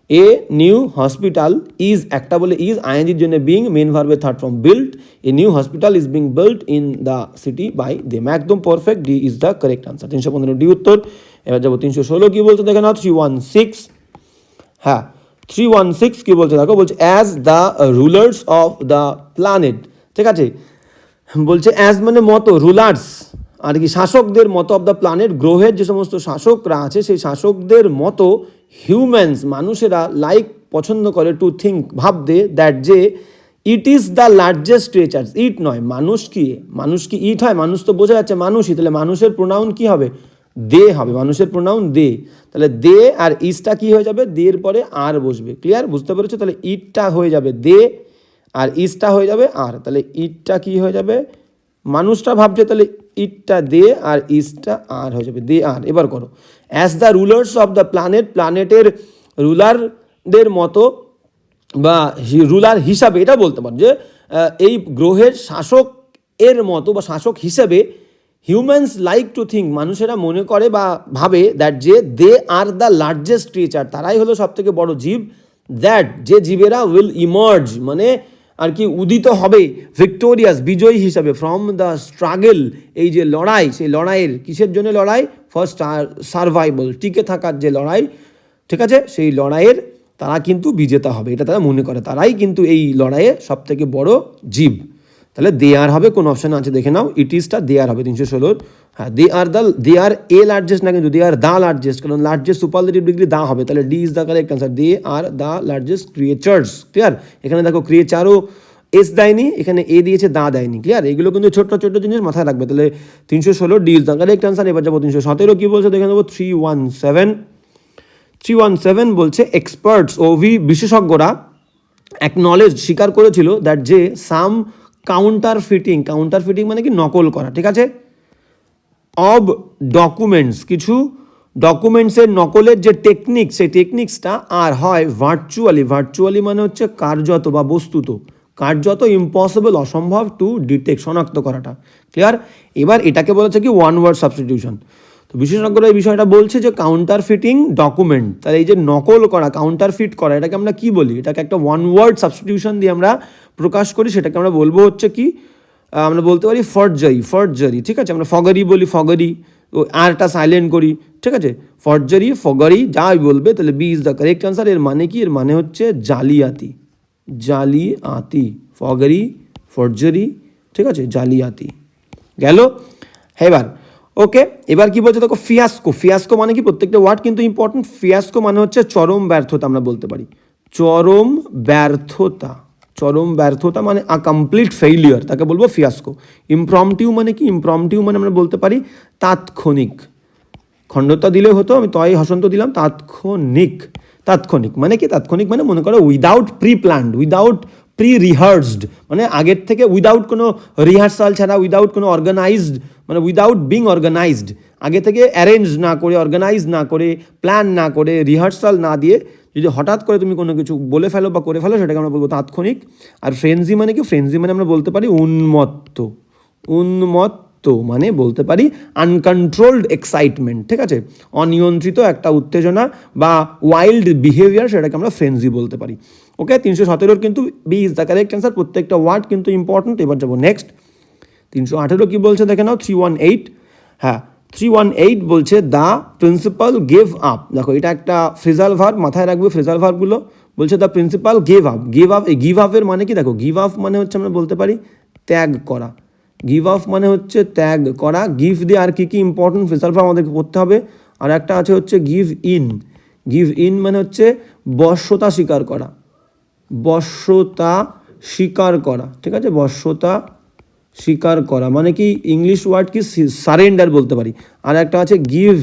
এ নিউ হসপিটাল ইজ, একটা বলে ইজ, আইএনজির জন্য বিং, মেন ভার্বের third form built, a new hospital is being built in the city by them, একদম perfect, D is the correct answer. 315 D উত্তর। এবার যাবো 316 কি বলছে দেখে নাও, 316, হ্যাঁ 316 কি বলছে দেখো, বলছে as the rulers of the planet, ঠিক আছে, বলছে অ্যাজ মানে মতো, রুলার্স আর কি শাসকদের মতো, অফ দ্য প্ল্যানেট গ্রহের যে সমস্ত শাসকরা আছে সেই শাসকদের মতো, হিউম্যানস মানুষেরা লাইক পছন্দ করে, টু থিঙ্ক ভাবতে, দ্যাট যে it is the largest creatures, ইট নয় মানুষ কি ইট হয়, মানুষ তো বোঝা যাচ্ছে মানুষই, তাহলে মানুষের প্রোনাউন কি হবে, দে হবে, মানুষের প্রোনাউন দে, তাহলে দে আর ইজটা কি হয়ে যাবে, দের পরে আর বসবে, ক্লিয়ার বুঝতে পেরেছো, তাহলে ইটটা হয়ে যাবে দে আর ইজটা হয়ে যাবে আর, তাহলে ইটটা কি হয়ে যাবে, মানুষটা ভাবছে, তাহলে ইটটা দে আর ইজটা আর হয়ে যাবে, দে আর। এবার করো, as the rulers of the planet, প্ল্যানেটের রুলারদের মতো বা রুলার হিসাবে, এটা বলতে পারো যে এই গ্রহের শাসক এর মতো বা শাসক হিসেবে, হিউম্যানস লাইক টু থিঙ্ক মানুষেরা মনে করে বা ভাবে, দ্যাট যে দে আর দ্য লার্জেস্ট ক্রিয়েচার, তারাই হলো সব থেকে বড় জীব, দ্যাট যে জীবেরা উইল ইমার্জ মানে আর কি উদিত হবে, ভিক্টোরিয়াস বিজয়ী হিসাবে, ফ্রম দ্য স্ট্রাগল, এই যে লড়াই, সেই লড়াইয়ের কিসের জন্য লড়াই, ফার্স্ট সার্ভাইভাল, টিকে থাকার যে লড়াই, ঠিক আছে, সেই লড়াইয়ের তারা কিন্তু বিজেতা হবে, এটা তারা মনে করে, তারাই কিন্তু এই লড়াইয়ে সব থেকে বড় জীব, তাহলে দে আর হবে, কোন অপশন আছে দেখে নাও, ইট ইজটা দে আর হবে 316, হ্যাঁ দে আর এ লার্জেস্ট না, কিন্তু দে আর দ্য লার্জেস্ট, কারণ লার্জেস্ট সুপারলেটিভ ডিগ্রি দা হবে, তাহলে D is the correct answer, they are the largest creatures, clear. এখানে দেখো ক্রিয়েচারও এস দেয়নি, এখানে এ দিয়েছে, দা দেয়নি, ক্লিয়ার। এগুলো কিন্তু ছোট্ট ছোট্ট জিনিস মাথায় রাখবে, তাহলে 316 D is the correct answer. এবার যাবো 317 কি বলছে দেখে নেবো, 317 বলছে এক্সপার্টস বিশেষজ্ঞরা অ্যাকনলেজ স্বীকার করেছিল, দ্যাট যে সাম কাউন্টার ফিটিং মানে কি নকল করা, ঠিক আছে, অব ডকুমেন্টস, কিছু ডকুমেন্টসের নকলের যে টেকনিক, সেই টেকনিক্সটা আর হয় ভার্চুয়ালি মানে হচ্ছে কার্যত বা বস্তুত, কার্যত ইম্পসিবল অসম্ভব, টু ডিটেক্ট শনাক্ত করাটা, ক্লিয়ার। এবার এটাকে বলেছে কি ওয়ান ওয়ার্ড সাবস্টিটিউশন, তো বিশেষজ্ঞরা এই বিষয়টা বলছে যে কাউন্টার ফিটিং ডকুমেন্ট, তাহলে এই যে নকল করা, কাউন্টার ফিট করা, এটাকে আমরা কি বলি, এটাকে একটা ওয়ান ওয়ার্ড সাবস্টিটিউশন দিয়ে আমরা প্রকাশ করি, সেটাকে আমরা বলবো হচ্ছে কি, আমরা বলতে পারি ফর্জারি, ঠিক আছে, আমরা ফগারি বলি, ফগারি, ও আরটা সাইলেন্ট করি, ঠিক আছে, ফগারি যাই বলবে, তাহলে B is the correct answer. এর মানে কি, এর মানে হচ্ছে জালিয়াতি, ফর্জারি, ঠিক আছে, জালিয়াতি গেল। এবার ওকে, এবার কি বলছে দেখো, ফিয়াস্কো মানে কি, প্রত্যেকটা ওয়ার্ড কিন্তু ইম্পর্টেন্ট। ফিয়াস্কো মানে হচ্ছে চরম ব্যর্থতা, আমরা বলতে পারি চরম ব্যর্থতা মানে আ কমপ্লিট ফেইলিয়ার, তাকে বলবো ফিয়াস্কো। ইমপ্রম্পটিউ মানে কি, ইমপ্রম্পটিউ মানে আমরা বলতে পারি তাৎক্ষণিক, খণ্ডতা দিলে হতো, আমি তয় হসন্ত দিলাম, তাৎক্ষণিক মানে কি, তাৎক্ষণিক মানে মনে করো without pre planned, without pre rehearsed, মানে আগের থেকে উইদাউট কোনো রিহার্সাল ছাড়া, উইদাউট কোনো অর্গানাইজড, মানে উইদাউট বিং অর্গানাইজড, আগে থেকে অ্যারেঞ্জ না করে, অর্গানাইজ না করে, প্ল্যান না করে, রিহার্সাল না দিয়ে যদি হঠাৎ করে তুমি কোনো কিছু বলে ফেলো বা করে ফেলো, সেটাকে আমরা বলবো তাৎক্ষণিক। আর ফ্রেঞ্জি মানে কি, ফ্রেঞ্জি মানে আমরা বলতে পারি উন্মত্ত মানে বলতে পারি আনকন্ট্রোলড এক্সাইটমেন্ট, ঠিক আছে, অনিয়ন্ত্রিত একটা উত্তেজনা বা ওয়াইল্ড বিহেভিয়ার, সেটাকে আমরা ফ্রেঞ্জি বলতে পারি। ওকে, 317 কিন্তু B is the correct answer, প্রত্যেকটা ওয়ার্ড কিন্তু ইম্পর্টেন্ট। এবার যাবো নেক্সট, 318 কি বলছে দেখে নাও, 318, হ্যাঁ 318 বলছে দ্য প্রিন্সিপাল গেভ আপ, দেখো এটা একটা ফ্রেজাল ভার্ব, মাথায় রাখবে ফ্রেজাল ভার্বগুলো, বলছে দ্য প্রিন্সিপাল গেভ আপ, এই গিভ আপের মানে কি, দেখো গিভ আপ মানে হচ্ছে আমরা বলতে পারি ত্যাগ করা, গিভ আপ মানে হচ্ছে ত্যাগ করা। গিভ দিয়ে আর কি ইম্পর্টেন্ট ফ্রেজাল ভার্ব আমাদেরকে পড়তে হবে, আর একটা আছে হচ্ছে গিভ ইন মানে হচ্ছে বশ্যতা স্বীকার করা, ঠিক আছে, বশ্যতা স্বীকার করা মানে কি, ইংলিশ ওয়ার্ড কি সারেন্ডার বলতে পারি। আর একটা আছে give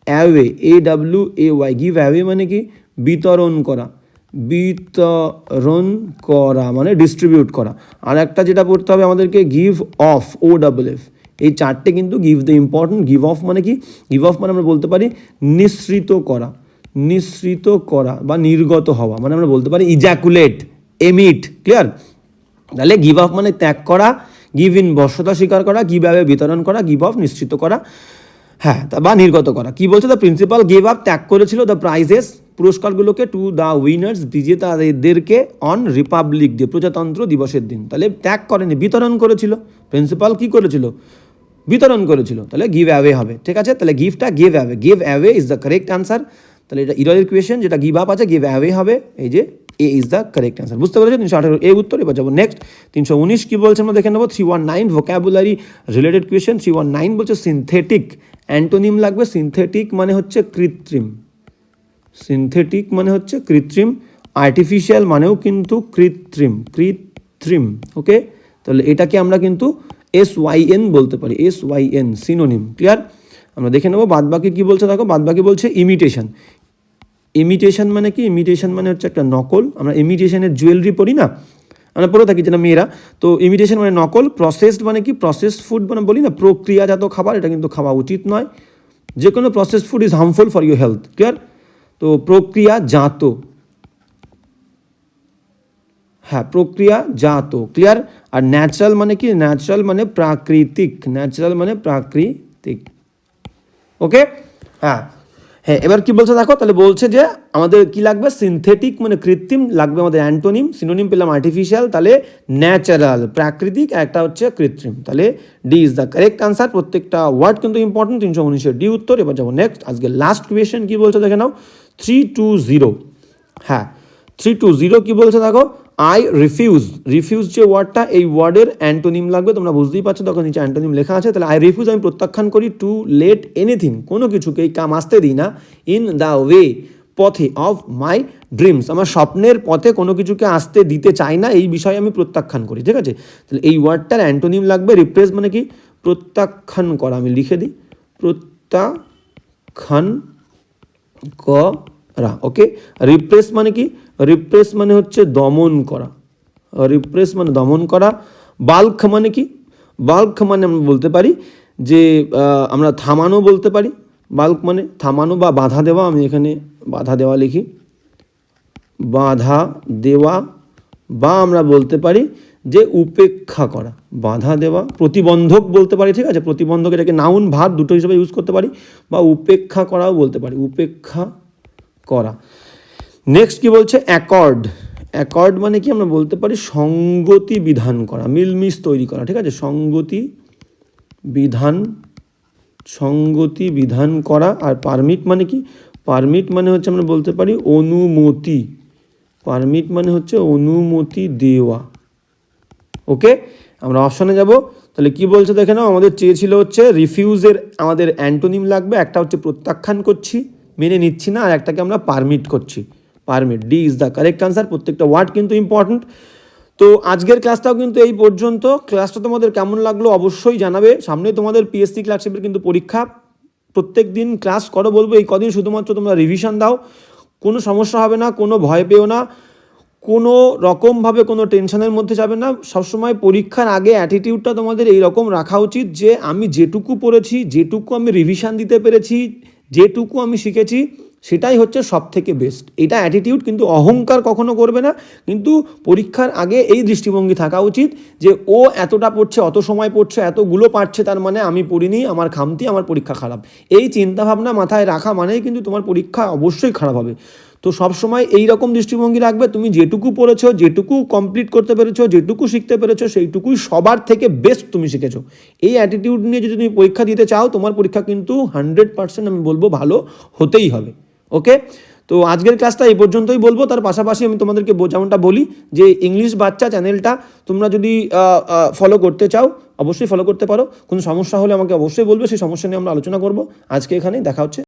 away, AWAY, give away মানে কি বিতরণ করা মানে ডিস্ট্রিবিউট করা। আর একটা যেটা পড়তে হবে আমাদেরকে, গিভ অফ, OFF, এই চারটে কিন্তু give the important. Give of মানে কি? গিভ অফ মানে আমরা বলতে পারি নিঃসৃত করা, নিঃসৃত করা বা নির্গত হওয়া, মানে আমরা বলতে পারি ইজ্যাকুলেট, এমিট। ক্লিয়ার? তাহলে গিভ অফ মানে ত্যাগ করা, গিভ ইন বশ্যতা স্বীকার করা, গিভ অ্যাওয়ে বিতরণ করা, গিভ অফ নিশ্চিত করা, হ্যাঁ, বা নির্গত করা। কি বলছে? দ্য প্রিন্সিপাল গিভ আপ, ত্যাগ করেছিল, দ্য প্রাইজেস, পুরস্কারগুলোকে, টু দ্য উইনার্স, বিজেতাদেরকে, অন রিপাবলিক ডে, প্রজাতন্ত্র দিবসের দিন। তাহলে ত্যাগ করেনি, বিতরণ করেছিল। প্রিন্সিপাল কি করেছিল? বিতরণ করেছিল। তাহলে গিভ অ্যাওয়ে হবে। ঠিক আছে? তাহলে গিভটা give away, give away is the correct answer. তাহলে এটা ইররের কোয়েশ্চেন, যেটা গিভ আপ আছে, গিভ অ্যাওয়ে হবে। এই যে A is the correct answer. বুঝতে পেরেছো? 318 এ উত্তর। এবার যাবো নেক্সট 319 কি বলছে আমরা দেখে নেবো। 319 ভোকাবুলারি রিলেটেড কোয়েশ্চেন। 319 বলছে সিনথেটিক, অ্যান্টোনিম লাগবে। সিনথেটিক মানে হচ্ছে কৃত্রিম, সিনথেটিক মানে হচ্ছে কৃত্রিম, আর্টিফিশিয়াল মানেও কিন্তু কৃত্রিম, কৃত্রিম। ওকে, তাহলে এটাকে আমরা কিন্তু SYN বলতে পারি, SYN সিনোনিম। ক্লিয়ার? আমরা দেখে নেবো বাদবাকি কি বলছে। দেখো বাদবাকি বলছে ইমিটেশন। ইমিটেশন মানে কি? ইমিটেশন মানে হচ্ছে একটা নকল। আমরা ইমিটেশনের জুয়েলারি পরি না, আমরা পরে থাকি যেটা মেয়েরা। তো ইমিটেশন মানে নকল। প্রসেসড মানে কি? প্রসেসড ফুড মানে বলি না প্রক্রিয়াজাত খাবার, এটা কিন্তু খাওয়া উচিত নয়। যে কোনো processed food is harmful for your health. Clear? তো প্রক্রিয়াজাত, হ্যাঁ প্রক্রিয়াজাত। ক্লিয়ার? আর ন্যাচারাল মানে কি? ন্যাচারাল মানে প্রাকৃতিক, ন্যাচারাল মানে প্রাকৃতিক। ওকে, হ্যাঁ হ্যাঁ। এবার কি বলছে দেখো, তাহলে বলছে যে আমাদের কি লাগবে? সিনথেটিক মানে কৃত্রিম লাগবে আমাদের অ্যান্টোনিম। সিনোনিম পেলাম আর্টিফিশিয়াল, তাহলে ন্যাচারাল প্রাকৃতিক, একটা হচ্ছে কৃত্রিম। তাহলে D is the correct answer. প্রত্যেকটা ওয়ার্ড কিন্তু ইম্পর্টেন্ট। 319 ডি উত্তর। এবার যাবো নেক্সট, আজকে লাস্ট কোয়েশ্চেন কি বলছে দেখে নাও। 320, হ্যাঁ 320 কি বলছে দেখো। আই রিফিউজ, রিফিউজ যে ওয়ার্ডটা, এই ওয়ার্ডের অ্যান্টোনিম লাগবে। তোমরা বুঝতেই পারছো, তখন নিচে অ্যান্টোনিম লেখা আছে। তাহলে আই রিফিউজ আমি প্রত্যাখ্যান করি, টু লেট এনিথিং কোনো কিছুকে এই কাম আসতে দিই না, ইন দ্য ওয়ে পথে, অফ মাই ড্রিমস আমার স্বপ্নের পথে কোনো কিছুকে আসতে দিতে চাই না, এই বিষয়ে আমি প্রত্যাখ্যান করি। ঠিক আছে? তাহলে এই ওয়ার্ডটার অ্যান্টোনিম লাগবে রিপ্রেস মানে কি? প্রত্যাখ্যান করা। আমি লিখে দিই প্রত্যাখ্যান করা। ওকে, রিপ্রেস মানে কি? রিপ্রেস মানে হচ্ছে দমন করা, রিপ্রেস মানে দমন করা। বাল্ক মানে কি? বাল্ক মানে আমরা বলতে পারি যে আমরা থামানো বলতে পারি। বাল্ক মানে থামানো বা বাধা দেওয়া। আমি এখানে বাধা দেওয়া লিখি, বাধা দেওয়া, বা আমরা বলতে পারি যে উপেক্ষা করা, বাধা দেওয়া। প্রতিবন্ধক বলতে পারি। ঠিক আছে? প্রতিবন্ধক এটাকে নাউন ভার্ব দুটো হিসেবে ইউজ করতে পারি, বা উপেক্ষা করাও বলতে পারি, উপেক্ষা করা। নেক্সট কি বলছে? অ্যাকর্ড। অ্যাকর্ড মানে কি? আমরা বলতে পারি সঙ্গতি বিধান করা, মিলমিশ তৈরি করা। ঠিক আছে? সঙ্গতি বিধান, সঙ্গতি বিধান করা। আর পারমিট মানে কি? পারমিট মানে হচ্ছে আমরা বলতে পারি অনুমতি, পারমিট মানে হচ্ছে অনুমতি দেওয়া। ওকে, আমরা অপশানে যাব। তাহলে কি বলছে দেখে নাও, আমাদের চেয়েছিল হচ্ছে রিফিউজের আমাদের অ্যান্টোনিম লাগবে। একটা হচ্ছে প্রত্যাখ্যান করছি, মেনে নিচ্ছি না, আর একটাকে আমরা পারমিট করছি, permit. D is the correct answer. প্রত্যেকটা ওয়ার্ড কিন্তু ইম্পর্টেন্ট। তো আজকের ক্লাসটাও কিন্তু এই পর্যন্ত। ক্লাসটা তোমাদের কেমন লাগলো অবশ্যই জানাবে। সামনে তোমাদের পিএসসি ক্লার্কশিপের কিন্তু পরীক্ষা। প্রত্যেক দিন ক্লাস করো বলবো, এই কদিন শুধুমাত্র তোমরা রিভিশন দাও, কোনো সমস্যা হবে না, কোনো ভয় পেও না, কোনো রকমভাবে কোনো টেনশনের মধ্যে যাবে না। সবসময় পরীক্ষার আগে অ্যাটিটিউডটা তোমাদের এই রকম রাখা উচিত যে আমি যেটুকু পড়েছি, যেটুকু আমি রিভিশন দিতে পেরেছি, যেটুকু আমি শিখেছি, সেটাই হচ্ছে সব থেকে বেস্ট। এটা অ্যাটিটিউড, কিন্তু অহংকার কখনো করবে না। কিন্তু পরীক্ষার আগে এই দৃষ্টিভঙ্গি থাকা উচিত যে ও এতটা পড়ছে, অত সময় পড়ছে, এতগুলো পারছে, তার মানে আমি পড়িনি, আমার খামতি, আমার পরীক্ষা খারাপ। এই চিন্তাভাবনা মাথায় রাখা মানেই কিন্তু তোমার পরীক্ষা অবশ্যই খারাপ হবে। তো সবসময় এই রকম দৃষ্টিভঙ্গি রাখবে, তুমি যেটুকু পড়েছো, যেটুকু কমপ্লিট করতে পেরেছো, যেটুকু শিখতে পেরেছো, সেইটুকুই সবার থেকে বেস্ট তুমি শিখেছো। এই অ্যাটিটিউড নিয়ে যদি তুমি পরীক্ষা দিতে চাও, তোমার পরীক্ষা কিন্তু 100% আমি বলবো ভালো হতেই হবে। ওকে, তো আজকের ক্লাসটা এই পর্যন্তই বলবো। তার পাশাপাশি আমি তোমাদেরকে যেমনটা বলি যে ইংলিশ বাচ্চা চ্যানেলটা তোমরা যদি ফলো করতে চাও অবশ্যই ফলো করতে পারো। কোনো সমস্যা হলে আমাকে অবশ্যই বলবে, সেই সমস্যা নিয়ে আমরা আলোচনা করবো। আজকে এখানেই দেখা হচ্ছে।